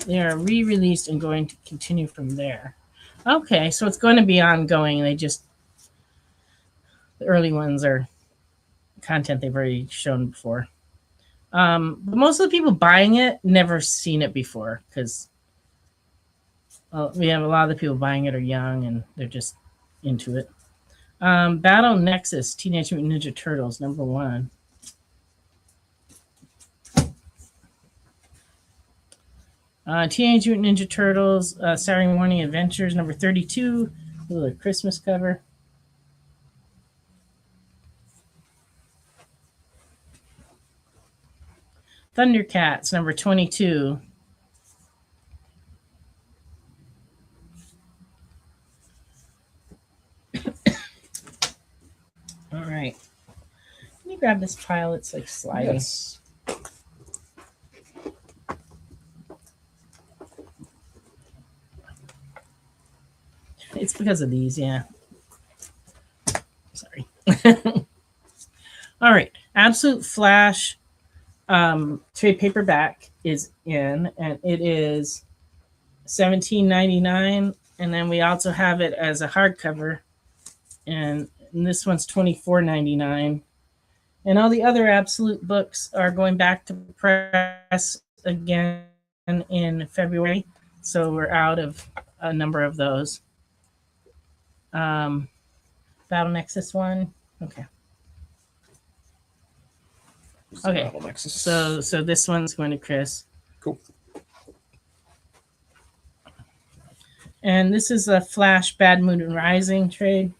They are re-released and going to continue from there. Okay, so it's going to be ongoing. The early ones are content they've already shown before. But most of the people buying it never seen it before, because we have a lot of the people buying it are young and they're just into it. Battle Nexus, Teenage Mutant Ninja Turtles, number 1. Teenage Mutant Ninja Turtles, Saturday Morning Adventures, number 32. A little Christmas cover. Thundercats number 22. All right. Can you grab this pile? It's like sliding. Yes. It's because of these, yeah. Sorry. All right. Absolute Flash trade paperback is in, and it is $17.99. And then we also have it as a hardcover, and this one's $24.99. And all the other Absolute books are going back to press again in February, so we're out of a number of those. Battle Nexus one, okay. Okay, Battle Nexus. so this one's going to Chris. Cool. And this is a Flash Bad Moon Rising trade.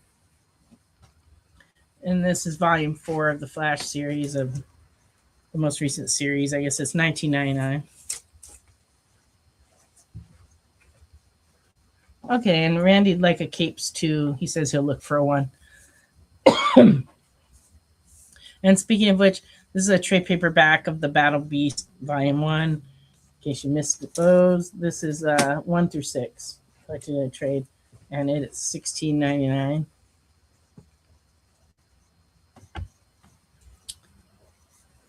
And this is volume 4 of the Flash series, of the most recent series. I guess it's $19.99. Okay, and Randy'd like a capes too. He says he'll look for one. And speaking of which, this is a trade paperback of the Battle Beast Volume 1. In case you missed those, this is 1 through 6. Collected in a trade, and it's $16.99.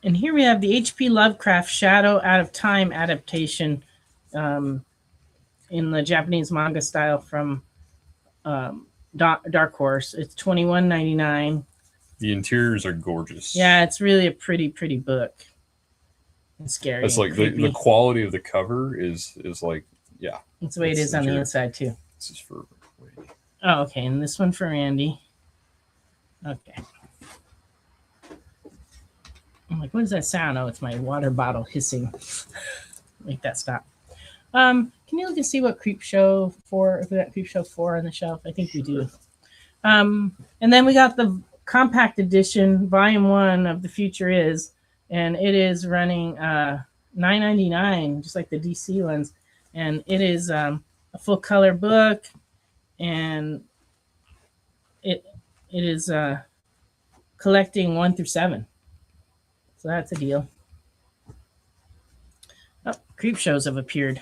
And here we have the H.P. Lovecraft Shadow Out of Time adaptation in the Japanese manga style from Dark Horse. It's $21.99. The interiors are gorgeous. Yeah, it's really a pretty book. It's scary. It's like the quality of the cover is like, yeah. That's the way it is on the inside too. This is for Randy. Oh, okay, and this one for Randy. Okay. I'm like, what does that sound? Oh, it's my water bottle hissing. Make that stop. Can you look and see what Creepshow 4, if we got Creepshow 4 on the shelf? I think we do. And then we got the compact edition, volume 1 of The Future Is, and it is running $9.99, just like the DC ones. And it is a full color book, and it is collecting 1 through 7. So that's a deal. Oh, Creepshows have appeared.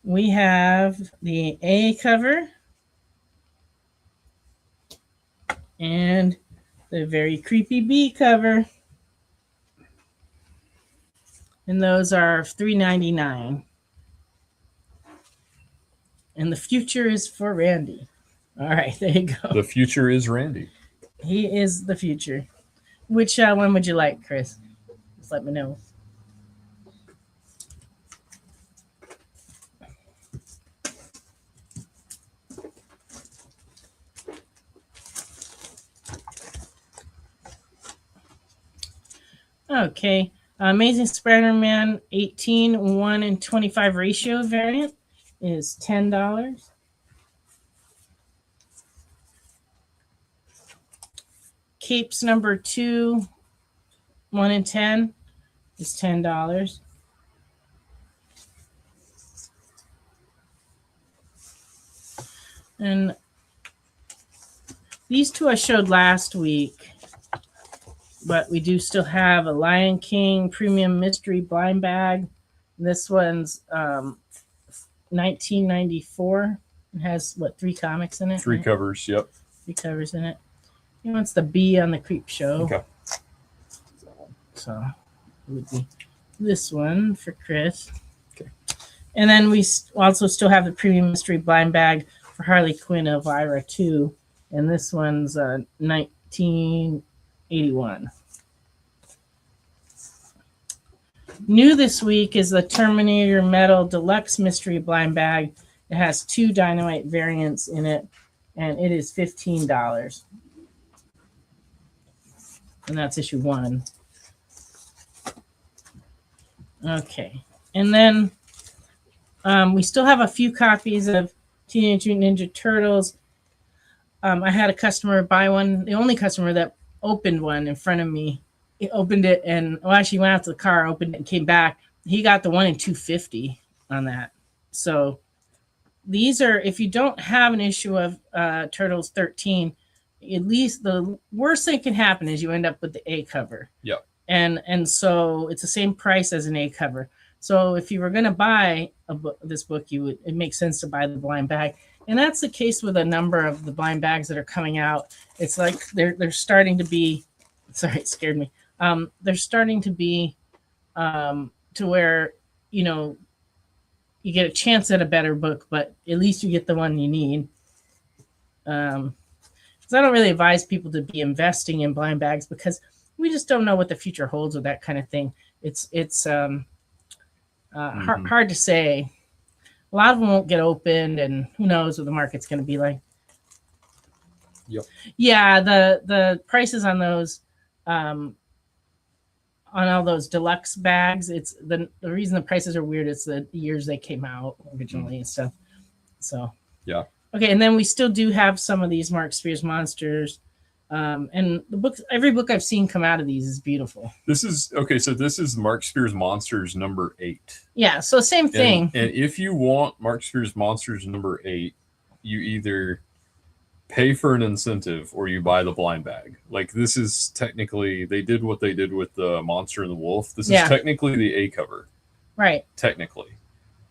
We have the A cover and the very creepy B cover. And those are $3.99. And the future is for Randy. All right, there you go. The future is Randy. He is the future. Which one would you like, Chris? Just let me know. Okay. Amazing Spider-Man 18, 1 and 25 ratio variant is $10. Capes number 2, 1 and 10 is $10. And these two I showed last week, but we do still have a Lion King Premium Mystery Blind Bag. This one's $19.94. It has, what, 3 comics in it? 3 covers, yep. 3 covers in it. He wants the B on the Creep Show. Okay. So it would be this one for Chris. Okay. And then we also still have the Premium Mystery Blind Bag for Harley Quinn Elvira 2. And this one's $19.81. New this week is the Terminator Metal Deluxe Mystery Blind Bag. It has 2 Dynamite variants in it, and it is $15. And that's issue 1. Okay. And then we still have a few copies of Teenage Mutant Ninja Turtles. I had a customer buy one, the only customer that opened one in front of me he opened it and actually went out to the car, opened it, and came back. He got the one in 250 on that. So these are, if you don't have an issue of Turtles 13, at least the worst thing can happen is you end up with the A cover. Yep. And so it's the same price as an A cover. So if you were going to buy this book, it makes sense to buy the blind bag. And that's the case with a number of the blind bags that are coming out. It's like they're starting to be, sorry, it scared me. They're starting to be to where, you get a chance at a better book, but at least you get the one you need. Because I don't really advise people to be investing in blind bags because we just don't know what the future holds with that kind of thing. It's hard to say. A lot of them won't get opened, and who knows what the market's going to be like. Yep. Yeah, the prices on those, on all those deluxe bags, it's the reason the prices are weird. It's the years they came out originally and stuff. So yeah. Okay, and then we still do have some of these Mark Spears monsters. And the books, every book I've seen come out of these is beautiful. This is okay. So this is Mark Spears Monsters number 8. Yeah. So same thing. And if you want Mark Spears Monsters number 8, you either pay for an incentive or you buy the blind bag. Like this is technically, they did what they did with the Monster and the Wolf. This is technically the A cover. Right. Technically.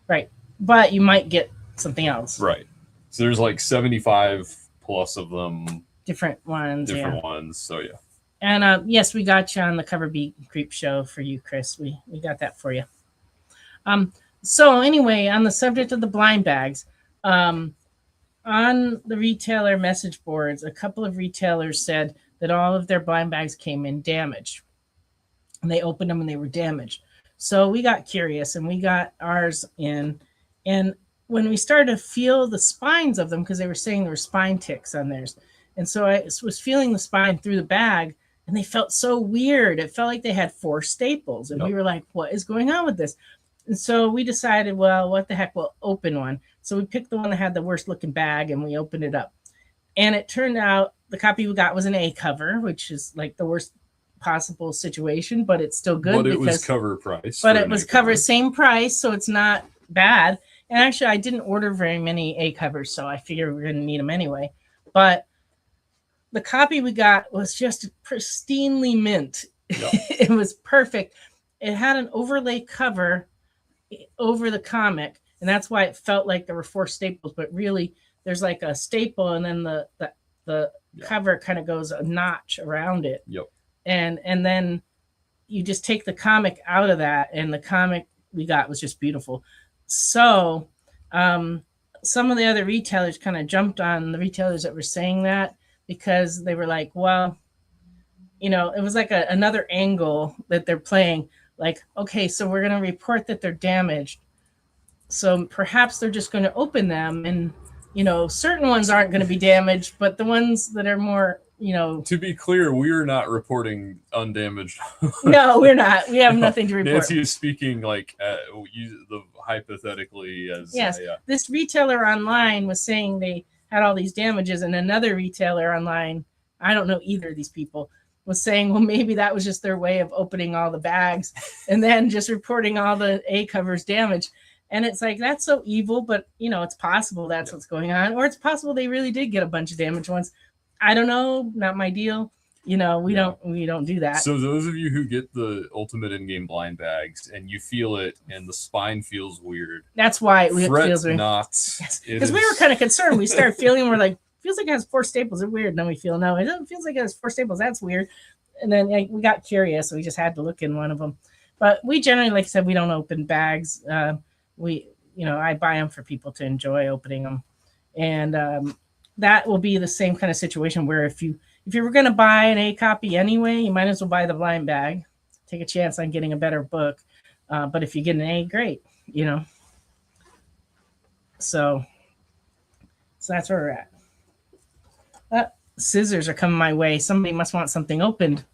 Right. But you might get something else. Right. So there's like 75 plus of them. Different ones. So yeah. And yes, we got you on the Cover Beat Creep Show for you, Chris. We got that for you. So anyway, on the subject of the blind bags, on the retailer message boards, a couple of retailers said that all of their blind bags came in damaged. And they opened them and they were damaged. So we got curious and we got ours in. And when we started to feel the spines of them, because they were saying there were spine ticks on theirs. And so I was feeling the spine through the bag and they felt so weird. It felt like they had 4 staples. And we were like, what is going on with this? And so we decided, well, what the heck, we'll open one. So we picked the one that had the worst looking bag and we opened it up. And it turned out the copy we got was an A cover, which is like the worst possible situation, but it's still good. But it was cover price. But it was cover, same price, so it's not bad. And actually, I didn't order very many A covers, so I figured we we're going to need them anyway. But the copy we got was just pristinely mint. Yep. It was perfect. It had an overlay cover over the comic, and that's why it felt like there were 4 staples. But really, there's like a staple, and then the cover kind of goes a notch around it. Yep. And then you just take the comic out of that, and the comic we got was just beautiful. So some of the other retailers kind of jumped on the retailers that were saying that, because they were like, well, it was like another angle that they're playing. Like, okay, so we're going to report that they're damaged. So perhaps they're just going to open them and, certain ones aren't going to be damaged, but the ones that are more, To be clear, we are not reporting undamaged. No, we're not. We have nothing to report. Nancy is speaking like hypothetically as. Yes, this retailer online was saying they had all these damages, and another retailer online, I don't know either of these people, was saying, well, maybe that was just their way of opening all the bags and then just reporting all the A covers damaged. And it's like, that's so evil, but it's possible that's what's going on. Or it's possible they really did get a bunch of damaged ones. I don't know, not my deal. We don't do that. So those of you who get the Ultimate Endgame blind bags and you feel it and the spine feels weird. That's why it feels weird. Because we were kind of concerned. We started feeling, we're like, feels like it has 4 staples. It's weird. And then we feel, no, it doesn't feels like it has 4 staples. That's weird. And then we got curious, so we just had to look in one of them. But we generally, like I said, we don't open bags. I buy them for people to enjoy opening them. And that will be the same kind of situation where if you were going to buy an A copy anyway, you might as well buy the blind bag. Take a chance on getting a better book. But if you get an A, great, So that's where we're at. Scissors are coming my way. Somebody must want something opened.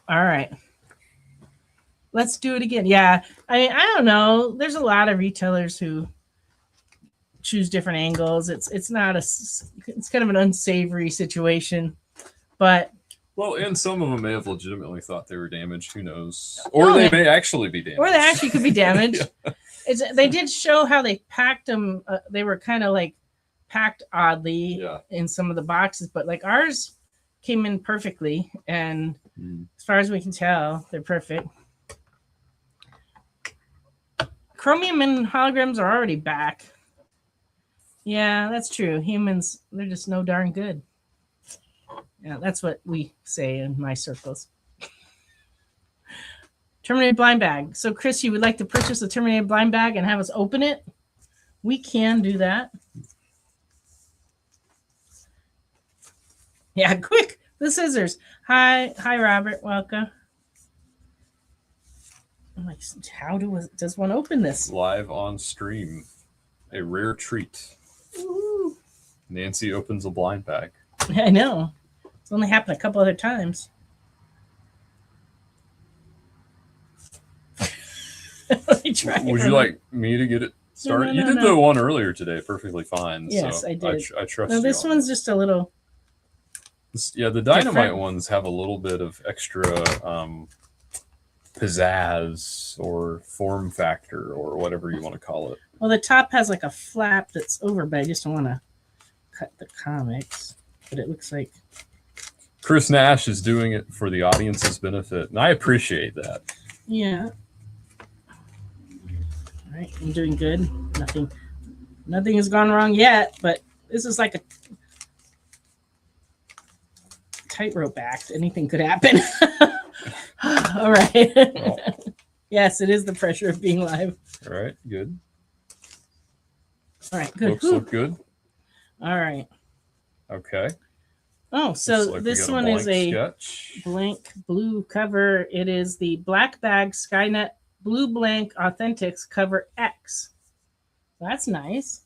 All right. Let's do it again. Yeah, I don't know. There's a lot of retailers who choose different angles. It's kind of an unsavory situation, but Well, and some of them may have legitimately thought they were damaged. Who knows? Or they may actually be damaged. Or they actually could be damaged. They did show how they packed them. They were kind of like packed oddly in some of the boxes, but like ours came in perfectly. And as far as we can tell, they're perfect. Chromium and holograms are already back. Yeah, that's true. Humans, they're just no darn good. Yeah, that's what we say in my circles. Terminated blind bag. So, Chris, you would like to purchase a terminated blind bag and have us open it? We can do that. Yeah, quick. The scissors. Hi, Robert. Welcome. I'm like, how does one open this? Live on stream. A rare treat. Ooh. Nancy opens a blind bag. I know. It's only happened a couple other times. Would you like me to get it started? You did the one earlier today perfectly fine. Yes, so I did. I trust you. No, this one's just a little. Yeah, the dynamite ones have a little bit of extra pizzazz or form factor or whatever you want to call it. Well, the top has like a flap that's over, but I just don't want to cut the comics. But it looks like Chris Nash is doing it for the audience's benefit, and I appreciate that. Yeah. All right, I'm doing good. Nothing has gone wrong yet, but this is like a tightrope act. Anything could happen. All right. Yes, it is the pressure of being live. All right, good. All right, good. Books look good. All right. Okay. Oh, so like this one is a sketch. Blank blue cover. It is the Black Bag Skynet Blue Blank Authentics cover X. That's nice.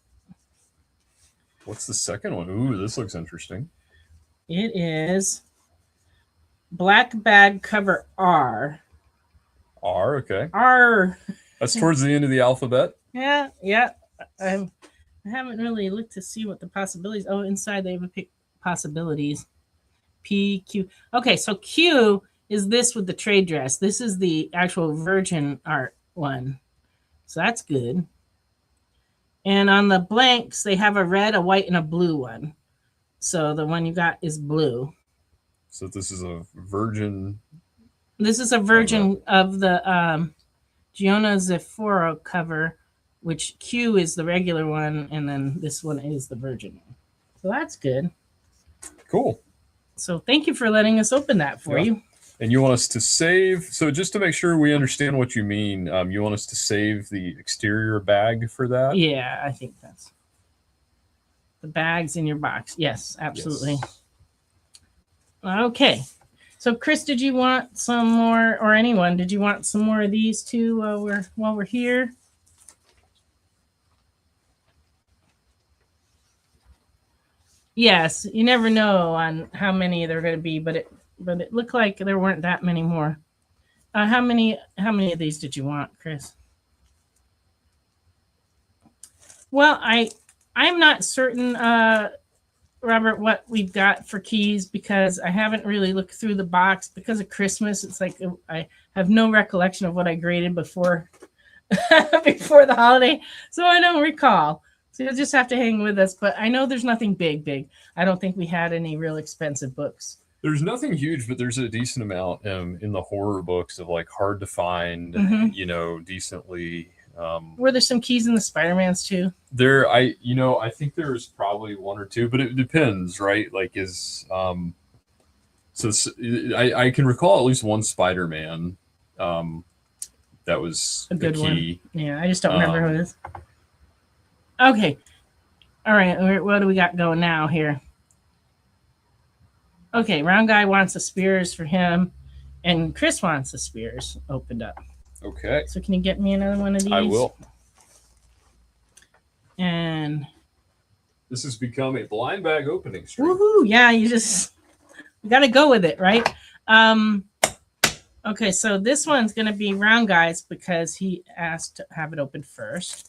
What's the second one? Ooh, this looks interesting. It is Black Bag cover R. R, okay. R. That's towards the end of the alphabet. Yeah. I haven't really looked to see what the possibilities. Oh, inside they have a possibilities. P, Q. Okay, so Q is this with the trade dress. This is the actual Virgin art one. So that's good. And on the blanks, they have a red, a white, and a blue one. So the one you got is blue. So this is a Virgin. This is a Virgin of the Giona Zephoro cover, which Q is the regular one, and then this one is the Virgin one. So that's good. Cool. So thank you for letting us open that for you. And you want us to save, so just to make sure we understand what you mean, you want us to save the exterior bag for that? Yeah, I think that's the bags in your box. Yes, absolutely. Yes. Okay. So Chris, did you want some more, or anyone, did you want some more of these too while we're here? Yes, you never know on how many there are going to be, but it looked like there weren't that many more. How many of these did you want, Chris? Well, I'm not certain, Robert, what we've got for keys because I haven't really looked through the box because of Christmas. It's like I have no recollection of what I graded before before the holiday, so I don't recall. So you'll just have to hang with us. But I know there's nothing big. I don't think we had any real expensive books. There's nothing huge, but there's a decent amount in the horror books of like hard to find, decently. Were there some keys in the Spider-Mans too? I think there's probably one or two, but it depends, right? Like I can recall at least one Spider-Man that was a good key. One. Yeah, I just don't remember who it is. Okay. All right. What do we got going now here? Okay. Round Guy wants the Spears for him. And Chris wants the Spears opened up. Okay. So can you get me another one of these? I will. And this has become a blind bag opening stream. Woohoo. Yeah, you got to go with it, right? Okay. So this one's going to be Round Guy's because he asked to have it open first.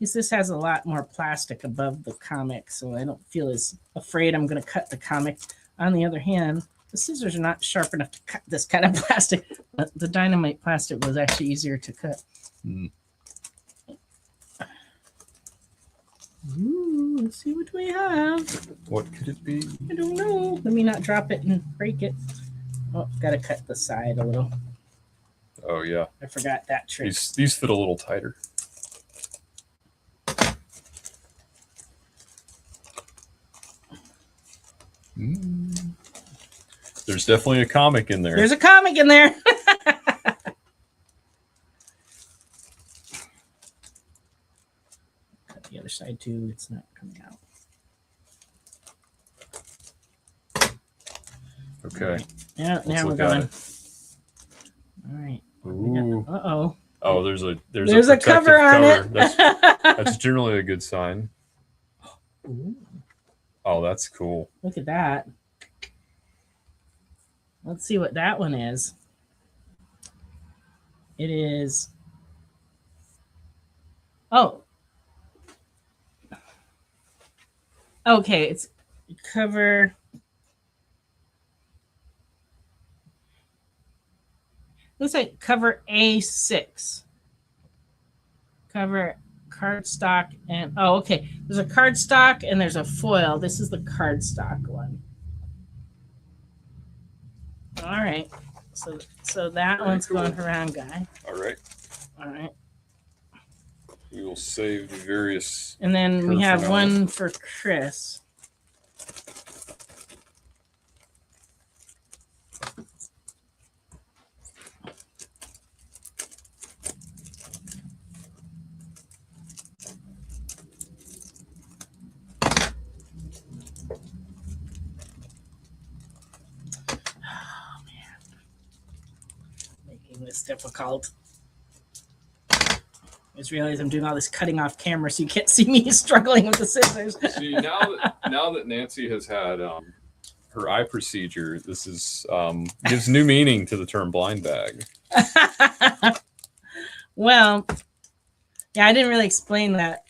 This has a lot more plastic above the comic, so I don't feel as afraid I'm going to cut the comic. On the other hand, the scissors are not sharp enough to cut this kind of plastic. But the dynamite plastic was actually easier to cut. Ooh, let's see what we have. What could it be? I don't know. Let me not drop it and break it. Oh, gotta cut the side a little. Oh yeah, I forgot that trick. These fit a little tighter. There's definitely a comic in there. There's a comic in there. Cut the other side too. It's not coming out. Okay. Yeah, Let's now we're look at going. it. All right. Ooh. Uh-oh. Oh, there's a a cover on it. That's generally a good sign. Ooh. Oh, that's cool. Look at that. Let's see what that one is. It is. Oh. Okay, it's cover. Looks like cover A6. Cover cardstock and okay. There's a cardstock and there's a foil. This is the cardstock one. All right. So that Very one's cool. going around, guy. All right. All right. We will save the various. And then we have paraphernalia. one for Chris. This difficult. I just realized I'm doing all this cutting off camera, so you can't see me struggling with the scissors. See, now that Nancy has had her eye procedure, this is gives new meaning to the term blind bag. Well, yeah, I didn't really explain that.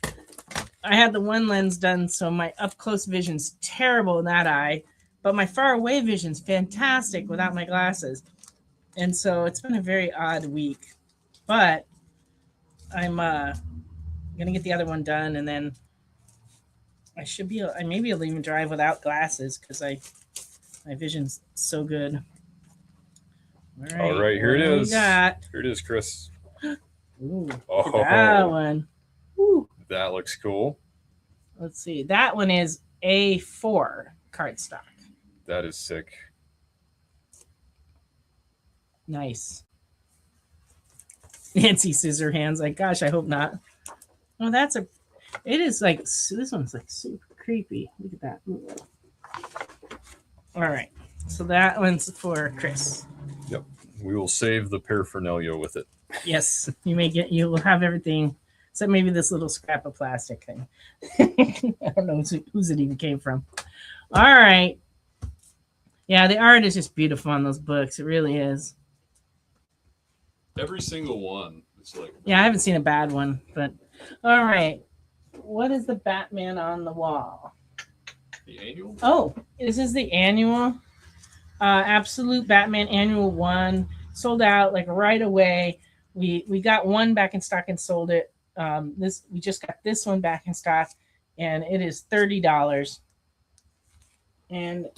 I had the one lens done, so my up close vision's terrible in that eye, but my far away vision's fantastic without my glasses. And so it's been a very odd week, but I'm gonna get the other one done, and then I maybe I'll even drive without glasses because my vision's so good. All right, here it what do is. we got? Here it is, Chris. Ooh, look Oh, at that one. Ooh. That looks cool. Let's see. That one is A4 cardstock. That is sick. Nice. Nancy scissor hands. Like, gosh, I hope not. Oh, it is like, this one's like super creepy. Look at that. Ooh. All right. So that one's for Chris. Yep. We will save the paraphernalia with it. Yes. You will have everything except maybe this little scrap of plastic thing. I don't know whose it even came from. All right. Yeah, the art is just beautiful on those books. It really is. Every single one. It's like. Yeah, I haven't seen a bad one, but all right. What is the Batman on the wall? The annual? Oh, this is the annual. Absolute Batman Annual 1. Sold out like right away. We got one back in stock and sold it. We just got this one back in stock, and it is $30. And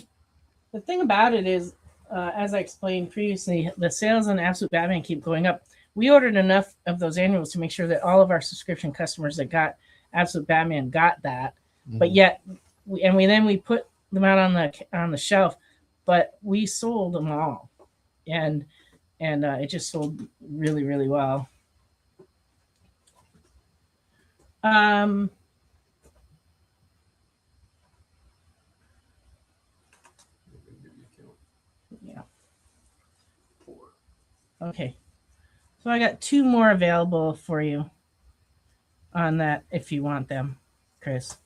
the thing about it is, as I explained previously, the sales on Absolute Batman keep going up. We ordered enough of those annuals to make sure that all of our subscription customers that got Absolute Batman got that. Mm-hmm. But yet, we put them out on the shelf, but we sold them all, and it just sold really, really well. Yeah. Okay. So I got 2 more available for you on that if you want them, Chris.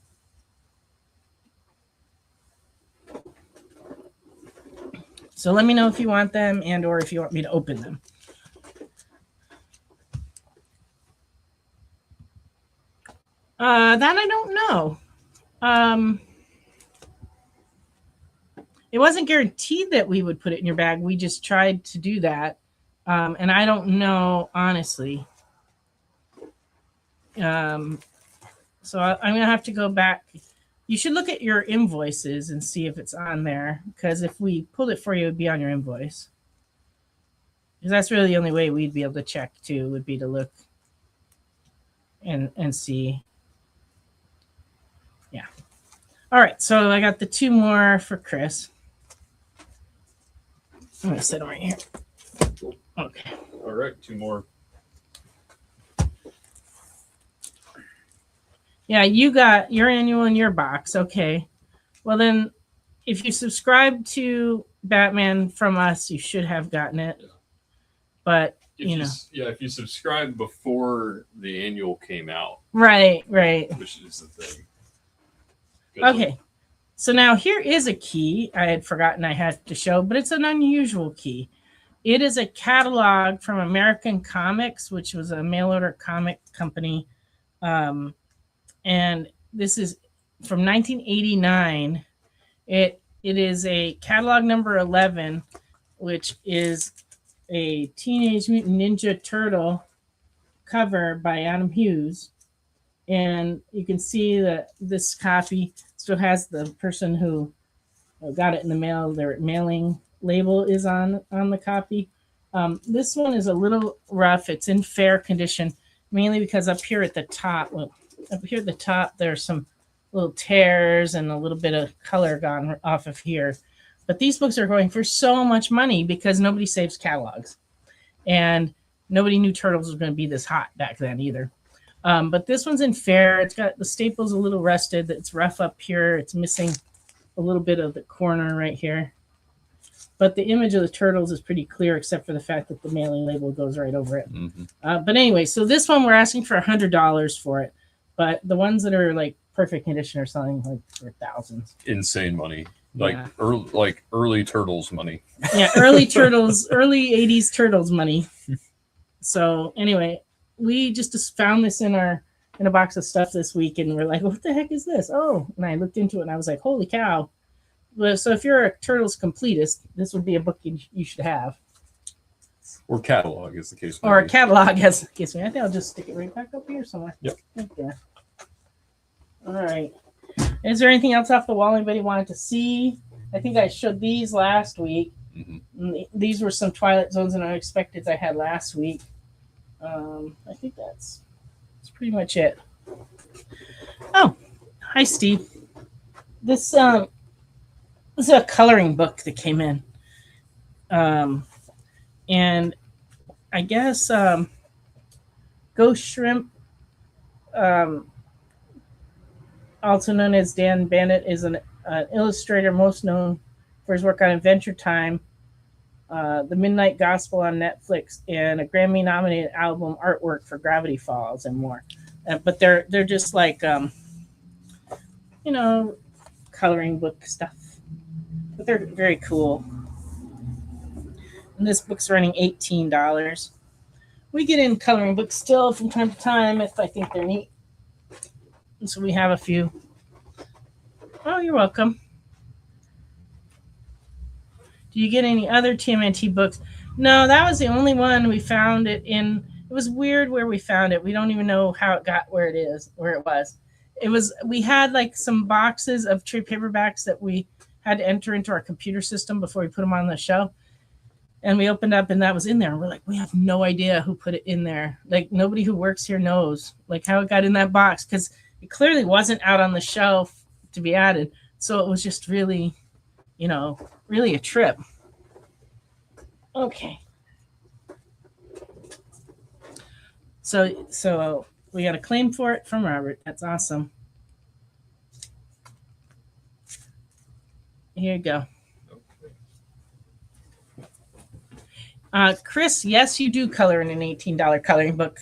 So let me know if you want them and or if you want me to open them. That I don't know. it wasn't guaranteed that we would put it in your bag. We just tried to do that. And I don't know, honestly. So I'm going to have to go back. You should look at your invoices and see if it's on there, because if we pulled it for you, it would be on your invoice. Because that's really the only way we'd be able to check too, would be to look and see. Yeah. All right, so I got the 2 more for Chris. I'm going to set them right here. Okay. All right, 2 more. Yeah, you got your annual in your box. Okay. Well, then, if you subscribe to Batman from us, you should have gotten it. But, if you subscribe before the annual came out. Right. Which is the thing. Okay. So now here is a key I had forgotten I had to show, but it's an unusual key. It is a catalog from American Comics, which was a mail order comic company. And this is from 1989. It is a catalog number 11, which is a Teenage Mutant Ninja Turtle cover by Adam Hughes. And you can see that this copy still has the person who got it in the mail, their mailing label is on the copy. This one is a little rough. It's in fair condition, mainly because up here at the top, there's some little tears and a little bit of color gone off of here. But these books are going for so much money because nobody saves catalogs. And nobody knew Turtles was going to be this hot back then either. But this one's in fair. It's got the staples a little rusted. It's rough up here. It's missing a little bit of the corner right here. But the image of the Turtles is pretty clear, except for the fact that the mailing label goes right over it. Mm-hmm. But anyway, so this one we're asking for $100 for it. But the ones that are like perfect condition are selling like for thousands. Insane money. Early Turtles money. Yeah, early 80s Turtles money. So anyway, we just found this in a box of stuff this week, and we're like, what the heck is this? Oh, and I looked into it, and I was like, holy cow. So if you're a Turtles completist, this would be a book you should have. Or catalog, as the case may Or a be. catalog, as the case may be. I think I'll just stick it right back up here somewhere. Yep. Right there. All right. Is there anything else off the wall anybody wanted to see? I think I showed these last week. Mm-hmm. These were some Twilight Zones and Unexpecteds I had last week. I think that's pretty much it. Oh, hi, Steve. This is a coloring book that came in. And I guess Ghost Shrimp, also known as Dan Bannett, is an illustrator most known for his work on Adventure Time, The Midnight Gospel on Netflix, and a Grammy-nominated album artwork for Gravity Falls and more. But they're just like, coloring book stuff. But they're very cool. And this book's running $18. We get in coloring books still from time to time if I think they're neat. And so we have a few. Oh, you're welcome. Do you get any other TMNT books? No, that was the only one we found it in. It was weird where we found it. We don't even know how it got where it was. We had like some boxes of trade paperbacks that we had to enter into our computer system before we put them on the show. And we opened up and that was in there. And we're like, we have no idea who put it in there. Like nobody who works here knows like how it got in that box, because it clearly wasn't out on the shelf to be added. So it was just really, really a trip. Okay. So we got a claim for it from Robert. That's awesome. Here you go. Chris, yes, you do color in an $18 coloring book.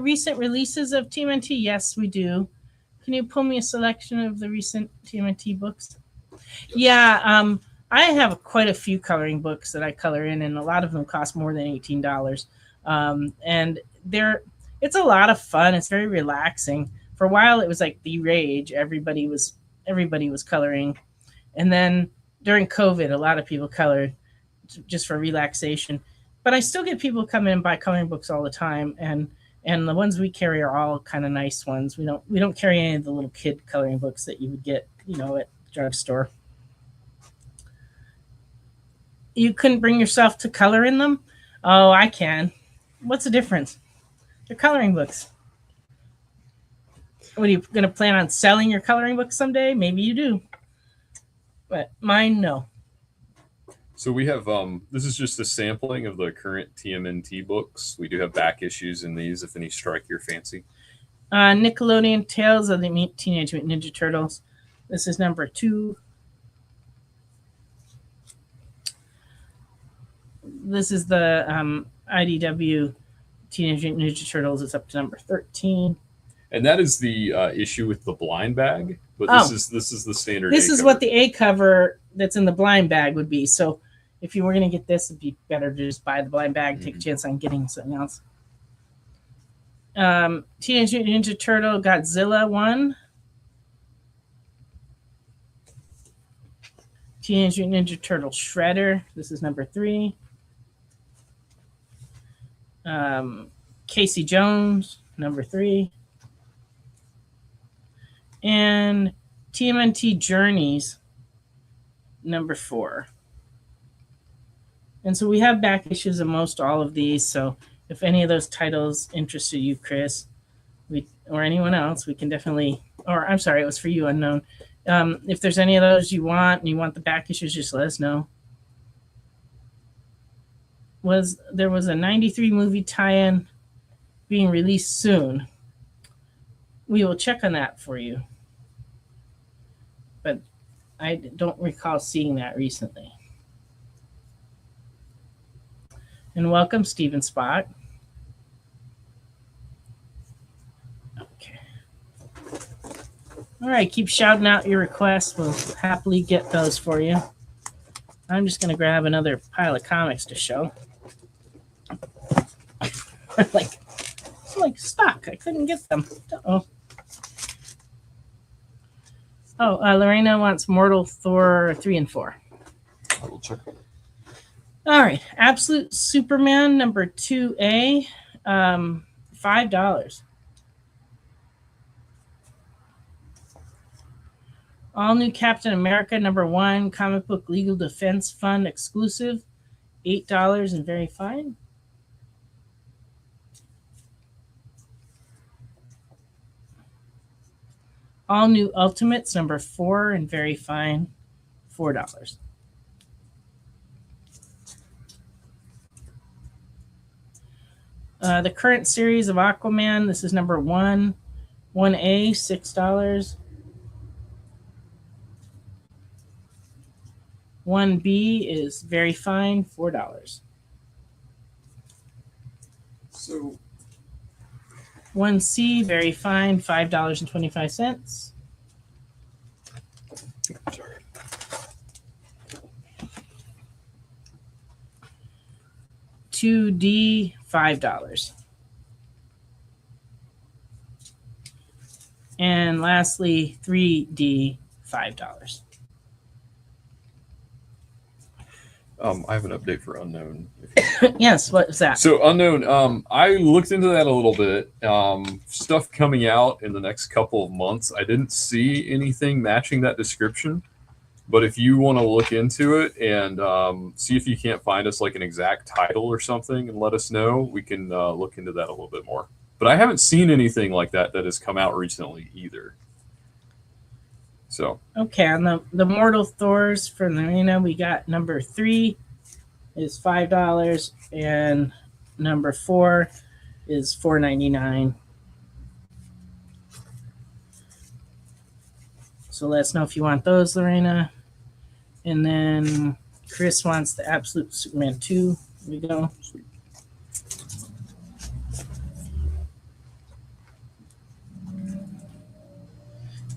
Recent releases of TMNT, yes, we do. Can you pull me a selection of the recent TMNT books? Yeah, I have quite a few coloring books that I color in, and a lot of them cost more than $18. And it's a lot of fun. It's very relaxing. For a while, it was like the rage. Everybody was coloring, And then during COVID, a lot of people colored just for relaxation. But I still get people come in and buy coloring books all the time, and the ones we carry are all kind of nice ones. We don't carry any of the little kid coloring books that you would get, at the drugstore. You couldn't bring yourself to color in them? Oh, I can. What's the difference? They're coloring books. What, are you going to plan on selling your coloring books someday? Maybe you do. But mine, no. So we have, this is just a sampling of the current TMNT books. We do have back issues in these if any strike your fancy. Nickelodeon Tales of the Teenage Mutant Ninja Turtles. This is number 2. This is the IDW Teenage Mutant Ninja Turtles. It's up to number 13. And that is the issue with the blind bag. But this is the standard. This is what the A cover that's in the blind bag would be. So if you were going to get this, it'd be better to just buy the blind bag, take a chance on getting something else. Teenage Mutant Ninja Turtle Godzilla 1. Teenage Mutant Ninja Turtle Shredder. This is number 3. Casey Jones, number 3. And TMNT Journeys, number 4. And so we have back issues of most all of these. So if any of those titles interested you, Chris, or anyone else, we can definitely, or I'm sorry, it was for you, Unknown. If there's any of those you want and you want the back issues, just let us know. There was a 93 movie tie-in being released soon. We will check on that for you. But I don't recall seeing that recently. And welcome, Steven Spot. Okay. All right, keep shouting out your requests. We'll happily get those for you. I'm just going to grab another pile of comics to show. like stuck. I couldn't get them. Uh-oh. Lorena wants Mortal Thor 3 and 4. I will check. All right. Absolute Superman number 2A, $5. All New Captain America number 1, Comic Book Legal Defense Fund exclusive, $8 and very fine. All New Ultimates number 4 and very fine, $4. The current series of Aquaman, this is number 1, 1A, $6. 1B is very fine, $4. So 1C, very fine, $5.25. sorry. 2D, $5. And lastly, 3D, $5. I have an update for Unknown. Yes, what is that? So Unknown, I looked into that a little bit. Stuff coming out in the next couple of months. I didn't see anything matching that description. But if you want to look into it and see if you can't find us like an exact title or something and let us know, we can look into that a little bit more. But I haven't seen anything like that has come out recently either. So okay, on the Mortal Thors for Lorena, we got number 3 is $5 and number 4 is $4.99. So let us know if you want those, Lorena. And then Chris wants the Absolute Superman 2. Here we go.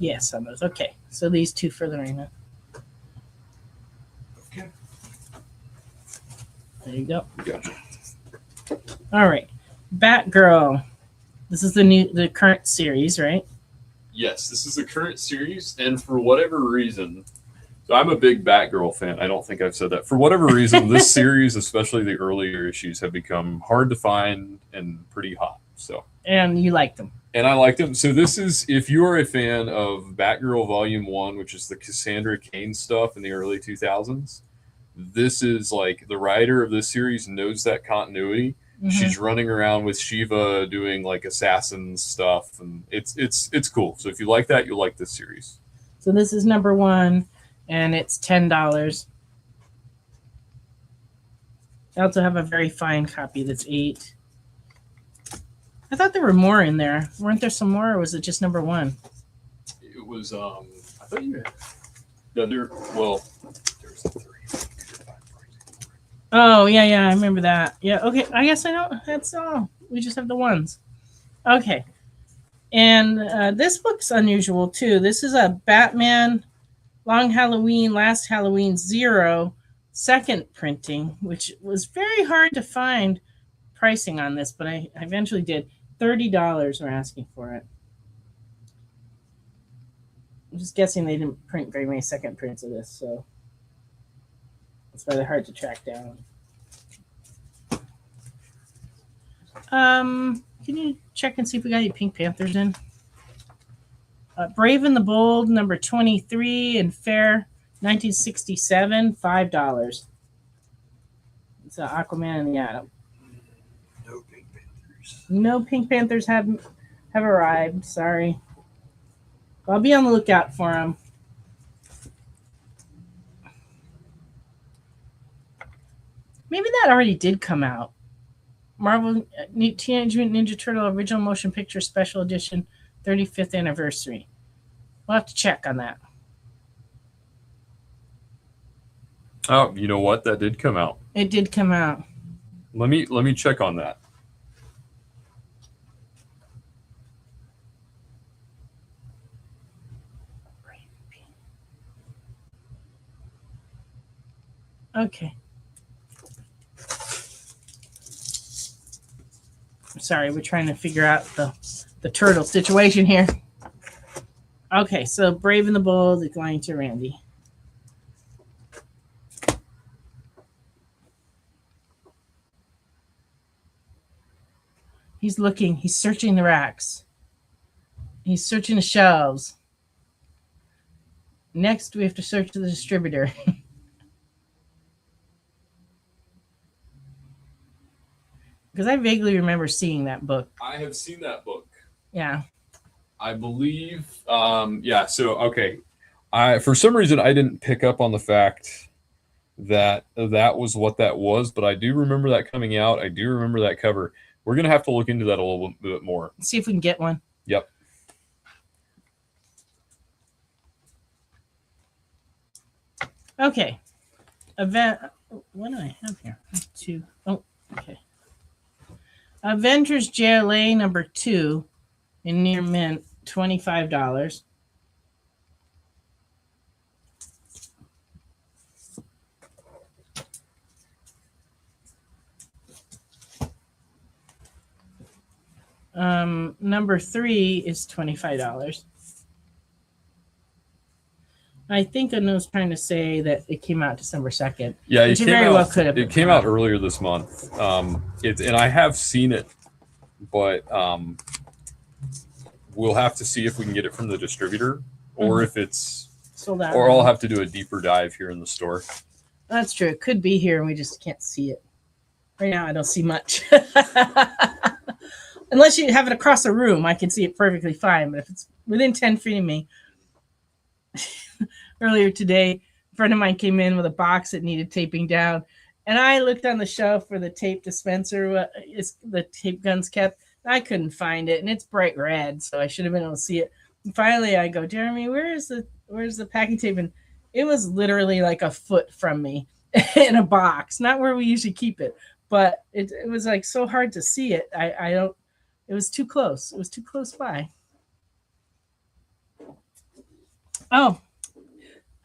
Yes, on those. Okay, so these 2 for Lorena. okay, There you go. gotcha. All right, Batgirl. This is the current series, right? Yes, this is the current series, and for whatever reason, So I'm a big Batgirl fan. I don't think I've said that. For whatever reason, this series, especially the earlier issues, have become hard to find and pretty hot. So, and you liked them. And I liked them. So this is, if you are a fan of Batgirl Volume 1, which is the Cassandra Cain stuff in the early 2000s, this is like, the writer of this series knows that continuity. Mm-hmm. She's running around with Shiva doing like assassin stuff, and it's cool. So if you like that, you'll like this series. So this is number 1, and it's $10. I also have a very fine copy that's $8. I thought there were more in there. Weren't there some more, or was it just number 1? It was, I thought you had, no, there's the 3. Oh, yeah, I remember that. Yeah, okay, I guess I don't, that's all. We just have the ones. Okay. And this book's unusual, too. This is a Batman Long Halloween, Last Halloween 0 second printing, which was very hard to find pricing on this, but I eventually did. $30 we're asking for it. I'm just guessing they didn't print very many second prints of this, so it's rather hard to track down. Can you check and see if we got any Pink Panthers in? Brave and the Bold, number 23, and Fair, 1967, $5. It's Aquaman and the Atom. No Pink Panthers. No Pink Panthers have arrived. Sorry. I'll be on the lookout for them. Maybe that already did come out. Marvel Teenage Mutant Ninja Turtle Original Motion Picture Special Edition 35th Anniversary. We'll have to check on that. Oh, you know what? That did come out. It did come out. Let me check on that. Okay. Sorry, we're trying to figure out the turtle situation here. Okay, so Brave and the Bold is going to Randy. He's looking. He's searching the racks. He's searching the shelves. Next, we have to search the distributor. Because I vaguely remember seeing that book. I have seen that book. Yeah. I believe, yeah, so, okay. For some reason, I didn't pick up on the fact that that was what that was, but I do remember that coming out. I do remember that cover. We're going to have to look into that a little bit more. See if we can get one. Yep. Okay. What do I have here? 2. Oh, okay. Avengers JLA number 2 in near mint, $25. Number 3 is $25. I think I was trying to say that it came out December 2nd. Yeah, which it very well could have. It came out earlier this month. And I have seen it, but we'll have to see if we can get it from the distributor or if it's sold out. Or I'll have to do a deeper dive here in the store. That's true. It could be here and we just can't see it. Right now, I don't see much. Unless you have it across the room, I can see it perfectly fine. But if it's within 10 feet of me, earlier today, a friend of mine came in with a box that needed taping down. And I looked on the shelf where the tape dispenser is, the tape gun's kept. I couldn't find it, and it's bright red, so I should have been able to see it. And finally, I go, Jeremy, where's the packing tape? And it was literally like a foot from me in a box, not where we usually keep it. But it was like so hard to see it. It was too close. It was too close by. Oh,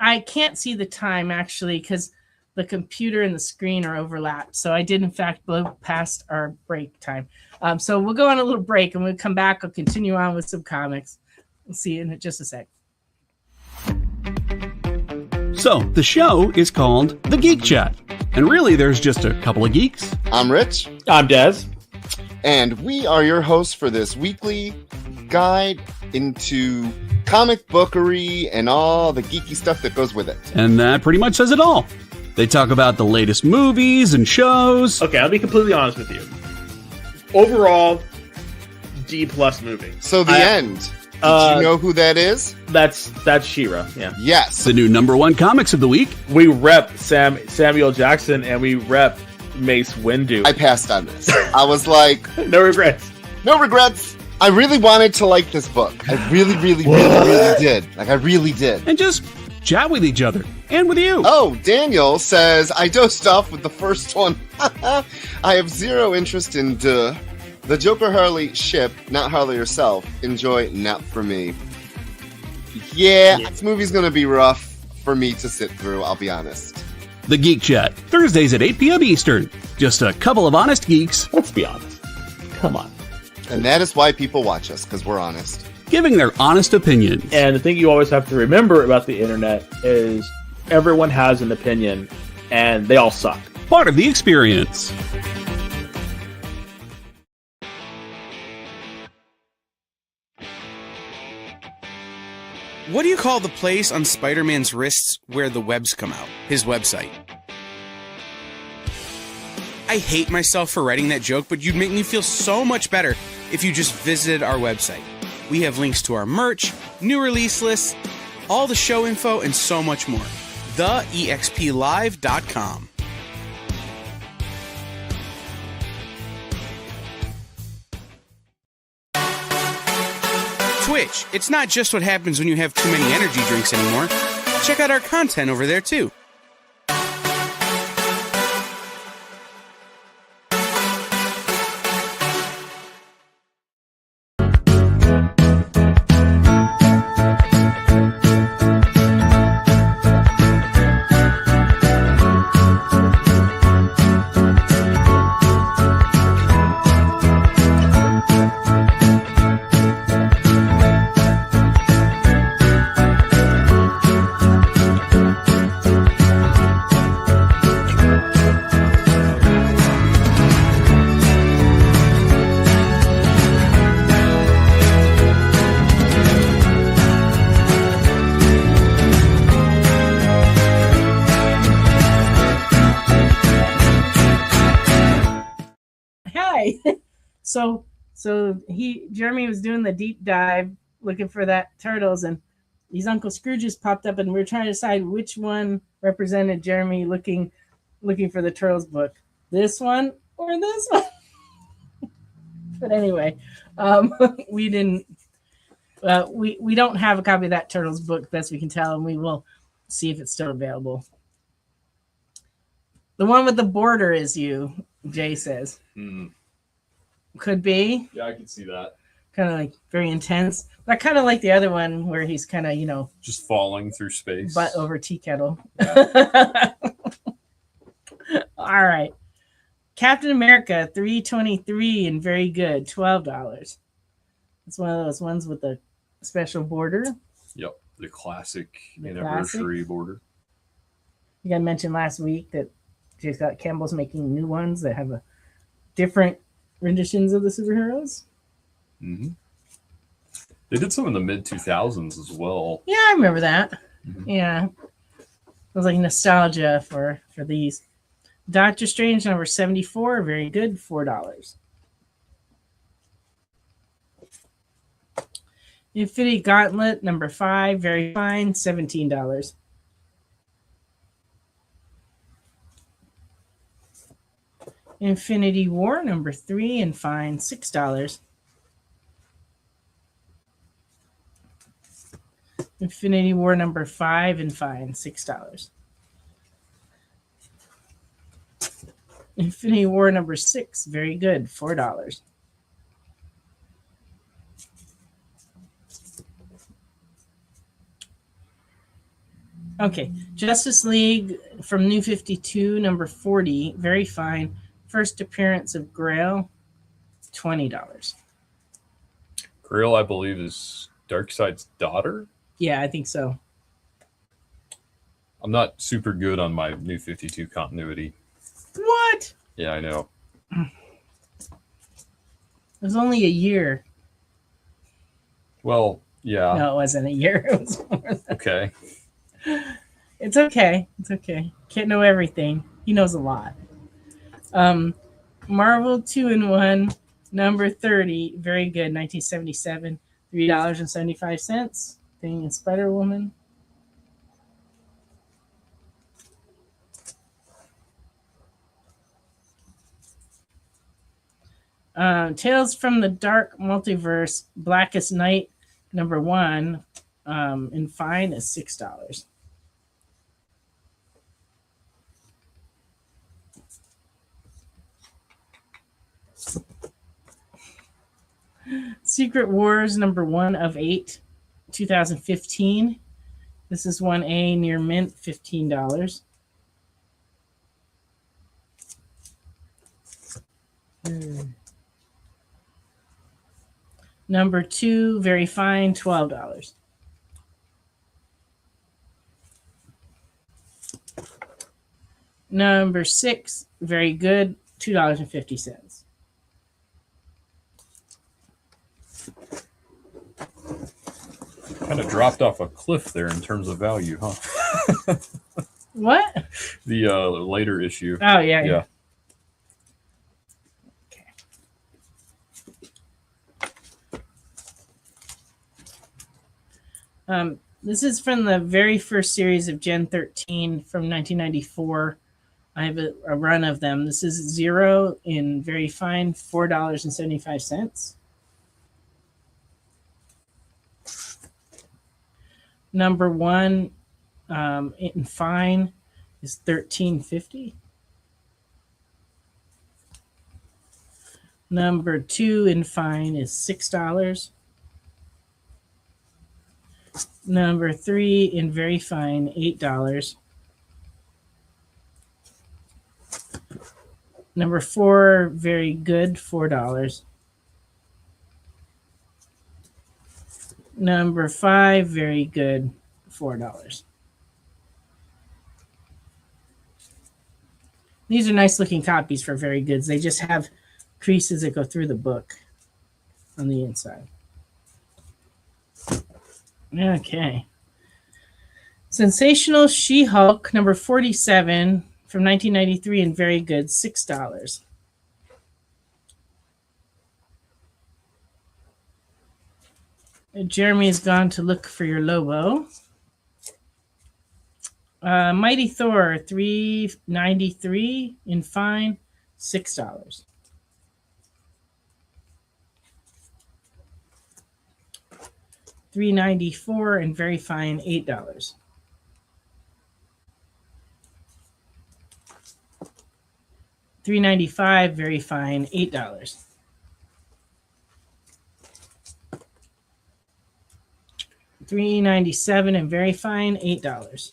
I can't see the time actually because the computer and the screen are overlapped. So I did in fact blow past our break time. So we'll go on a little break and we'll come back. I'll continue on with some comics. We'll see you in just a sec. So, the show is called The Geek Chat. And really, there's just a couple of geeks. I'm Rich. I'm Dez. And we are your hosts for this weekly guide into comic bookery and all the geeky stuff that goes with it. And that pretty much says it all. They talk about the latest movies and shows. Okay, I'll be completely honest with you. Overall, D+ movie. So the end. Did you know who that is? That's She-Ra, yeah. Yes. The new #1 comics of the week. We rep Samuel Jackson and we rep Mace Windu. I passed on this. I was like... No regrets. No regrets. I really wanted to like this book. I really did. Like, I really did. And just chat with each other. And with you. Oh, Daniel says, I dozed off with the first one. I have zero interest in the Joker Harley ship, not Harley herself. Enjoy, not for me. Yeah, this movie's gonna be rough for me to sit through, I'll be honest. The Geek Chat, Thursdays at 8 p.m. Eastern. Just a couple of honest geeks. Let's be honest. Come on. And that is why people watch us, because we're honest. Giving their honest opinions. And the thing you always have to remember about the internet is everyone has an opinion, and they all suck. Part of the experience. What do you call the place on Spider-Man's wrists where the webs come out? His website. I hate myself for writing that joke, but you'd make me feel so much better if you just visited our website. We have links to our merch, new release lists, all the show info, and so much more. TheEXPLive.com. Twitch. It's not just what happens when you have too many energy drinks anymore. Check out our content over there, too. So Jeremy was doing the deep dive looking for that turtles, and these Uncle Scrooges popped up, and we were trying to decide which one represented Jeremy looking for the turtles book. This one or this one? But anyway, we didn't. We don't have a copy of that turtles book, best we can tell, and we will see if it's still available. The one with the border is you, Jay says. Could be. Yeah, I could see that. Kind of like very intense. But I kind of like the other one where he's kind of, just falling through space. Butt over tea kettle. Yeah. All right. Captain America 323 and very good, $12. It's one of those ones with the special border. Yep, the classic anniversary border. You got mentioned last week that J. Scott Campbell's making new ones that have a different renditions of the superheroes. Mm-hmm. They did some in the mid-2000s as well. Yeah, I remember that. Mm-hmm. Yeah. It was like nostalgia for these. Doctor Strange number 74, very good, $4. Infinity Gauntlet number 5, very fine, $17. Infinity War number 3 and fine, $6. Infinity War number 5 and fine, $6. Infinity War number 6, very good, $4. Okay, Justice League from New 52, number 40, very fine. First appearance of Grail, $20. Grail, I believe, is Darkseid's daughter. Yeah, I think so. I'm not super good on my New 52 continuity. What? Yeah, I know. It was only a year. Well, yeah. No, it wasn't a year. It was more than... Okay. It's okay. It's okay. Can't know everything. He knows a lot. Marvel 2-in-1, number 30. Very good. 1977. $3.75. Thing and Spider-Woman. Tales from the Dark Multiverse, Blackest Night, number 1, in fine is $6. Secret Wars, number 1 of 8, 2015. This is 1A near mint, $15. Number 2, very fine, $12. Number 6, very good, $2.50. Kind of dropped off a cliff there in terms of value, huh? What? The later issue. Oh, yeah. This is from the very first series of Gen 13 from 1994. I have a run of them. This is 0 in very fine, $4.75. Number 1 in fine is $13.50. Number 2 in fine is $6. Number 3 in very fine, $8. Number 4, very good, $4. Number 5, very good, $4. These are nice looking copies for very goods. They just have creases that go through the book on the inside. Okay. Sensational She-Hulk, number 47 from 1993 and very good, $6. Jeremy has gone to look for your Lobo. Mighty Thor, $3.93 in fine, $6. $3.94 and very fine, $8. $3.95 very fine, $8. $3.97 and very fine, $8.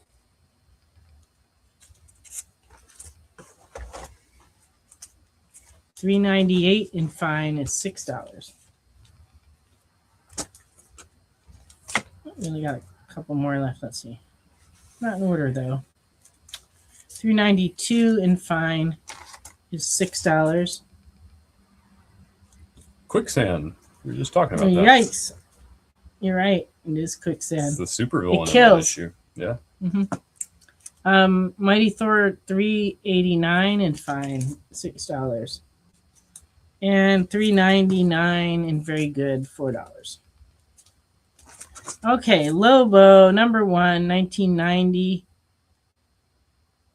$3.98 and fine is $6. We only got a couple more left. Let's see. Not in order though. $3.92 and fine is $6. Quicksand. We were just talking about that. Yikes! You're right. It is Quicksand. It's the super villain. It kills. Issue. Yeah. Mighty Thor, $3.89 and fine, $6. And $3.99 and very good, $4. Okay, Lobo, number 1, 1990.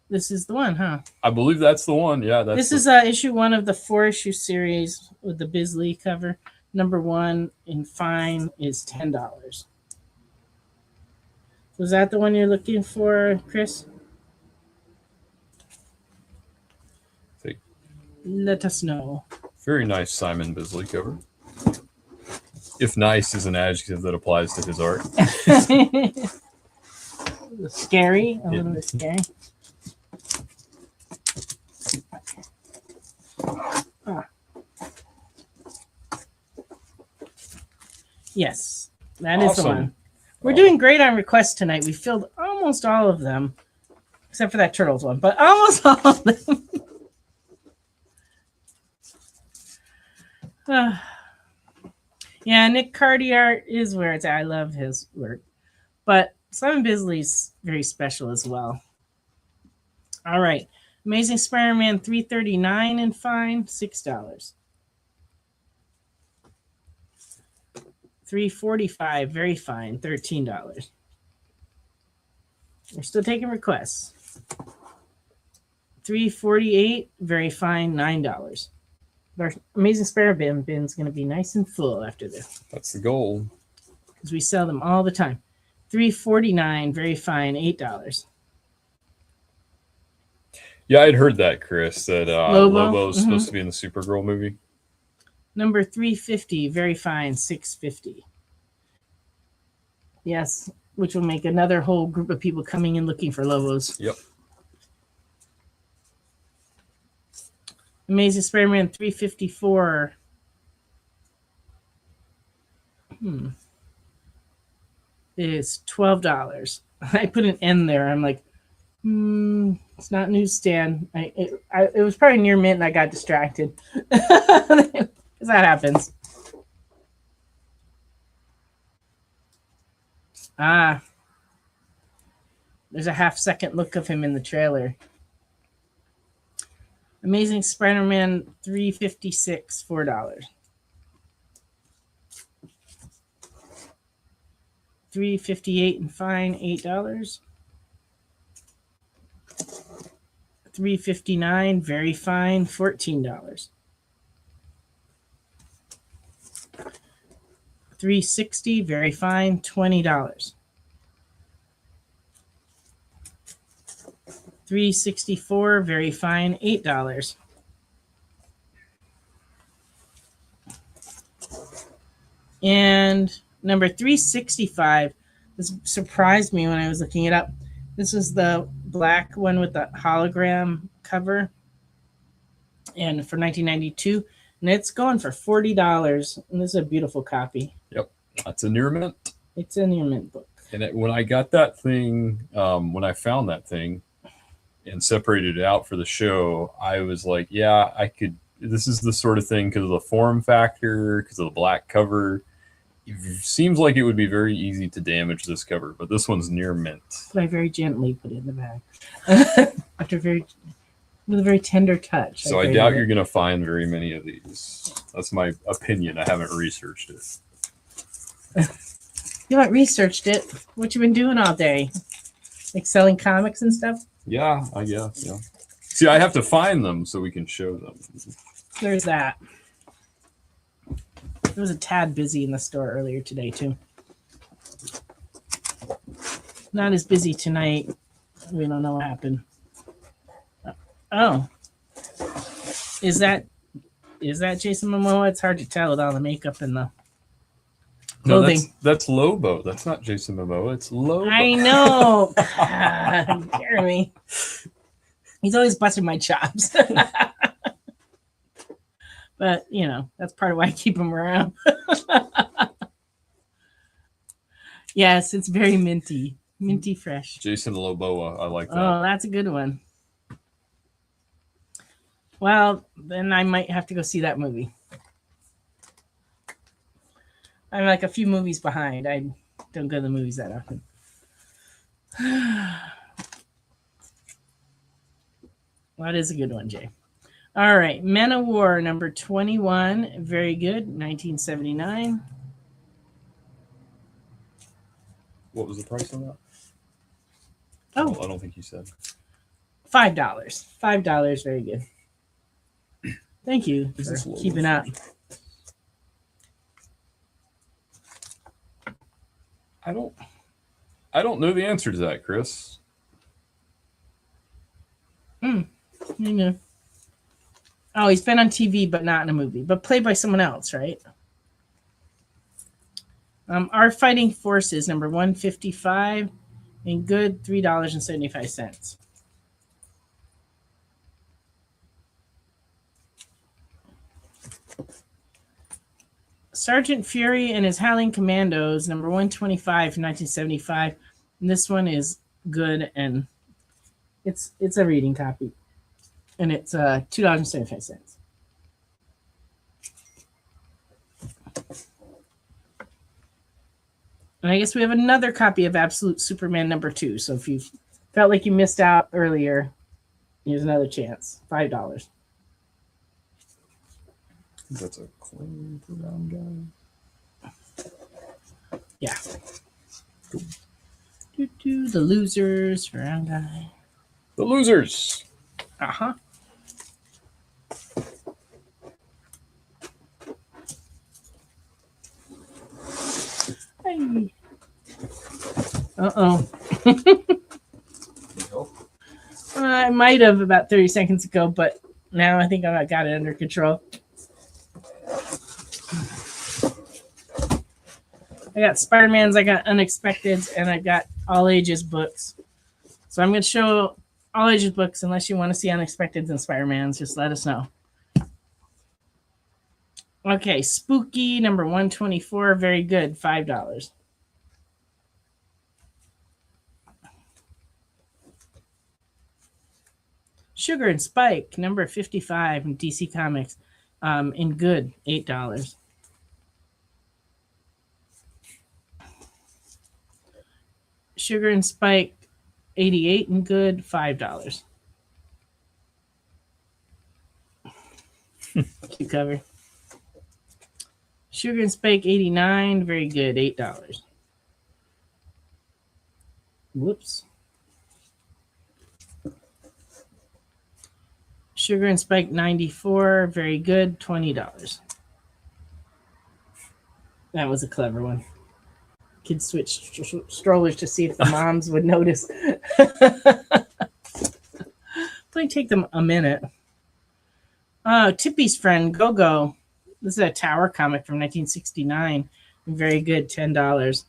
This is the one, huh? I believe that's the one. Yeah, This is issue 1 of the 4-issue series with the Bisley cover. Number 1 in fine is $10. Was that the one you're looking for, Chris? Let us know. Very nice Simon Bisley cover. If nice is an adjective that applies to his art. Scary, a little bit scary. Yes, that is the one. We're doing great on requests tonight. We filled almost all of them. except for that Turtles one, but almost all of them. Yeah, Nick Cardy art is where it's at. I love his work. But Simon Bisley's very special as well. All right. Amazing Spider-Man 339 and fine, $6. 345, very fine, $13. We're still taking requests. 348, very fine, $9. Our Amazing Spider-Man bin is going to be nice and full after this. That's the goal. Because we sell them all the time. 349, very fine, $8. Yeah, I'd heard that, Chris, that Lobo's Mhm. supposed to be in the Supergirl movie. Number 350, very fine, $6.50. Yes, which will make another whole group of people coming in looking for Lobos. Yep. Amazing Spider-Man 354. Is $12. I put an N there. I'm like, it's not newsstand. It was probably near mint and I got distracted. Because that happens. There's a half-second look of him in the trailer. Amazing Spider-Man 356, $4. 358 and fine, $8. 359, very fine, $14. 360, very fine, $20. 364, very fine, $8. And number 365, this surprised me when I was looking it up. This is the black one with the hologram cover, and for 1992, and it's going for $40. And this is a beautiful copy. Yep, that's a near mint. It's a near mint book. And when I got that thing, when I found that thing and separated it out for the show, I was like, yeah, I could. This is the sort of thing because of the form factor, because of the black cover. It seems like it would be very easy to damage this cover, but this one's near mint. But I very gently put it in the bag with a very tender touch. So I doubt you're going to find very many of these. That's my opinion. I haven't researched it. You haven't researched it. What you been doing all day? Like selling comics and stuff? Yeah, I guess. Yeah. See, I have to find them so we can show them. There's that. It was a tad busy in the store earlier today, too. Not as busy tonight. We don't know what happened. Oh. Is that Jason Momoa? It's hard to tell with all the makeup and the clothing. No, that's Lobo. That's not Jason Momoa. It's Lobo. I know. God, Jeremy. He's always busting my chops. But, you know, that's part of why I keep him around. Yes, it's very minty. Minty fresh. Jason Loboa. I like that. Oh, that's a good one. Well, then I might have to go see that movie. I'm like a few movies behind. I don't go to the movies that often. Well, that is a good one, Jay. All right, Men of War, number 21. Very good, 1979. What was the price on that? Oh, I don't think you said. $5. $5, very good. Thank you for keeping up. I don't know the answer to that, Chris. You know. Oh, he's been on TV, but not in a movie, but played by someone else, right? Our Fighting Forces, number 155, and good, $3.75. Sergeant Fury and his Howling Commandos, number 125 from 1975. And this one is good, and It's a reading copy, and it's $2.75. And I guess we have another copy of Absolute Superman #2. So if you felt like you missed out earlier, here's another chance. $5. That's a claim for round guy. Yeah. The losers for round guy. The losers. Uh-huh. Hey. Uh-oh. I might have about 30 seconds ago, but now I think I got it under control. I got Spider-Mans, I got Unexpecteds, and I got all ages books. So I'm going to show all ages books. Unless you want to see Unexpecteds and Spider-Mans, just let us know. Okay, Spooky #124, very good, $5. Sugar and Spike #55 in DC Comics, in good, $8. Sugar and Spike 88 in good, $5. Cute cover. Sugar and Spike 89, very good, $8. Whoops. Sugar and Spike 94, very good, $20. That was a clever one. Kids switched strollers to see if the moms would notice. Probably take them a minute. Oh, Tippy's Friend, Go-Go. This is a Tower comic from 1969. Very good, $10.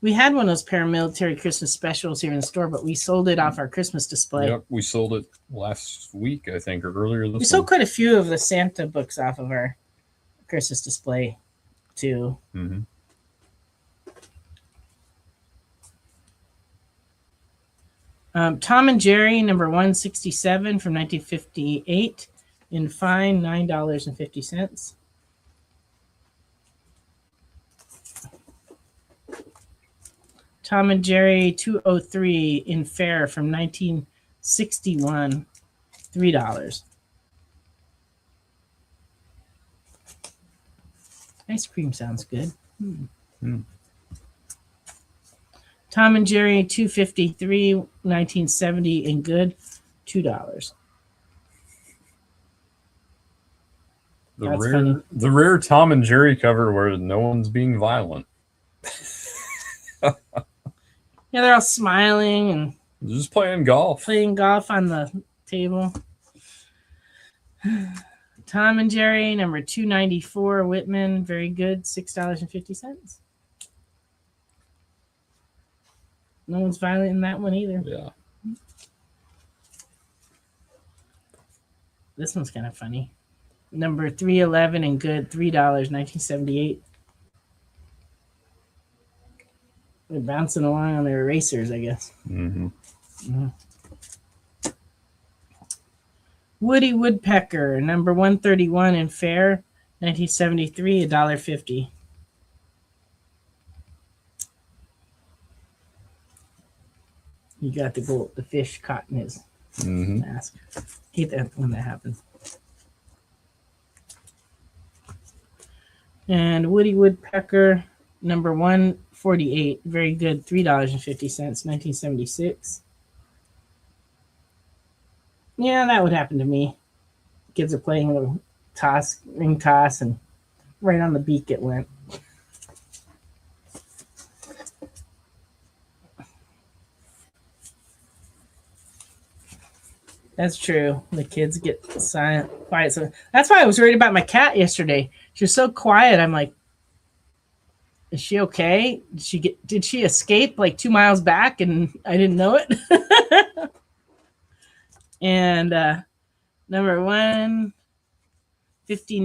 We had one of those paramilitary Christmas specials here in the store, but we sold it off our Christmas display. Yep, we sold it last week, I think, or earlier this week. We sold quite a few of the Santa books off of our Christmas display, too. Mm-hmm. Tom and Jerry, #167 from 1958, in fine, $9.50. Tom and Jerry 203 in fair from 1961, $3. Ice cream sounds good. Tom and Jerry 253, 1970 in good, $2. The rare Tom and Jerry cover where no one's being violent. Yeah, they're all smiling and just playing golf. Playing golf on the table. Tom and Jerry, #294, Whitman, very good, $6.50. No one's violent in that one either. Yeah. This one's kind of funny. #311 and good, $3, 1978. They're bouncing along on their erasers, I guess. Mm-hmm. Woody Woodpecker, #131 in fair, 1973, $1.50. You got the fish caught in his mask. Hate that when that happens. And Woody Woodpecker, #148, very good, $3.50, 1976. Yeah, that would happen to me. Kids are playing the ring toss, and right on the beak it went. That's true. The kids get silent, quiet. So that's why I was worried about my cat yesterday. She was so quiet. I'm like, is she okay? Did she escape like 2 miles back and I didn't know it? And #1 $59,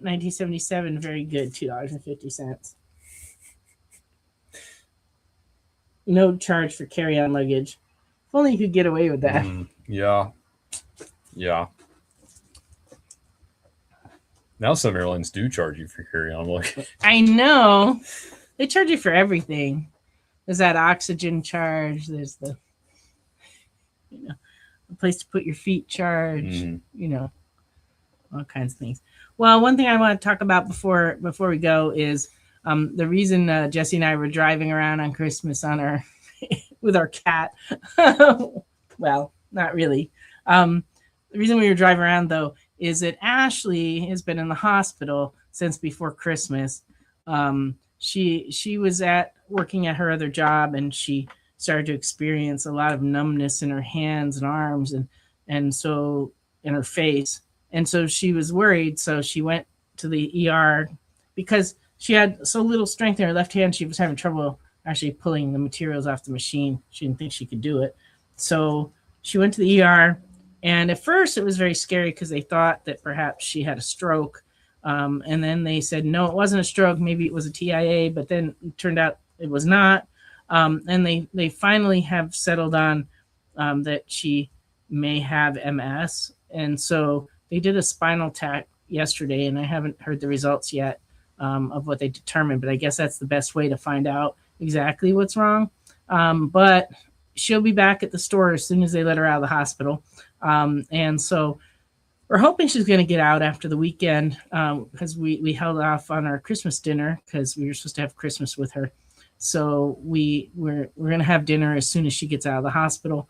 1977, very good, $2.50. No charge for carry-on luggage. If only you could get away with that. Yeah. Now some airlines do charge you for carry-on luggage. I know. They charge you for everything. There's that oxygen charge. There's the, a place to put your feet charge. All kinds of things. Well, one thing I want to talk about before we go is the reason Jesse and I were driving around on Christmas on our with our cat. Well, not really. The reason we were driving around though is that Ashley has been in the hospital since before Christmas. She was working at her other job, and she started to experience a lot of numbness in her hands and arms, and so in her face. And so she was worried. So she went to the ER because she had so little strength in her left hand. She was having trouble actually pulling the materials off the machine. She didn't think she could do it. So she went to the ER. And at first it was very scary because they thought that perhaps she had a stroke. And then they said, no, it wasn't a stroke. Maybe it was a TIA, but then it turned out it was not. And they finally have settled on that she may have MS. And so they did a spinal tap yesterday, and I haven't heard the results yet of what they determined, but I guess that's the best way to find out exactly what's wrong. But she'll be back at the store as soon as they let her out of the hospital. And so we're hoping she's going to get out after the weekend because we held off on our Christmas dinner because we were supposed to have Christmas with her. So we're going to have dinner as soon as she gets out of the hospital.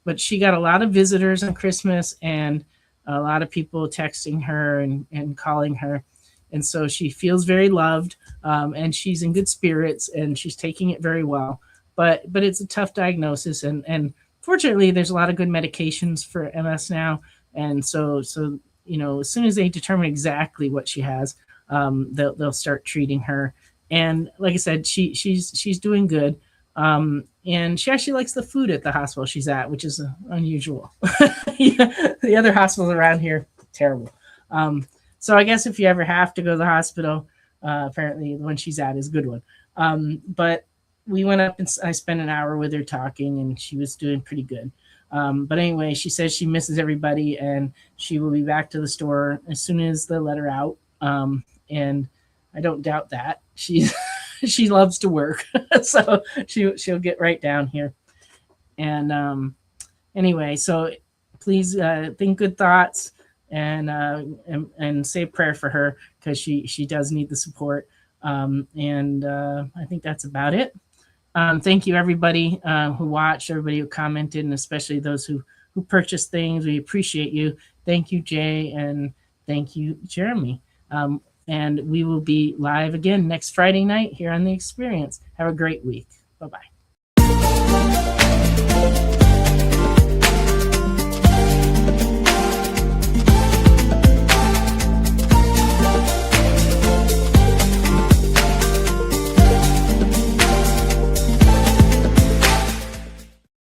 But she got a lot of visitors on Christmas and a lot of people texting her and calling her. And so she feels very loved, and she's in good spirits, and she's taking it very well. But it's a tough diagnosis, and fortunately, there's a lot of good medications for MS now. And so as soon as they determine exactly what she has, they'll start treating her. And like I said, she's doing good. And she actually likes the food at the hospital she's at, which is unusual. The other hospitals around here, terrible. So I guess if you ever have to go to the hospital, apparently the one she's at is a good one. But we went up and I spent an hour with her talking, and she was doing pretty good. But anyway, she says she misses everybody, and she will be back to the store as soon as they let her out. And I don't doubt that. She loves to work, so she'll get right down here. And anyway, so please think good thoughts and say a prayer for her because she does need the support. And I think that's about it. Thank you, everybody who watched, everybody who commented, and especially those who purchased things. We appreciate you. Thank you, Jay, and thank you, Jeremy. And we will be live again next Friday night here on The Experience. Have a great week. Bye-bye.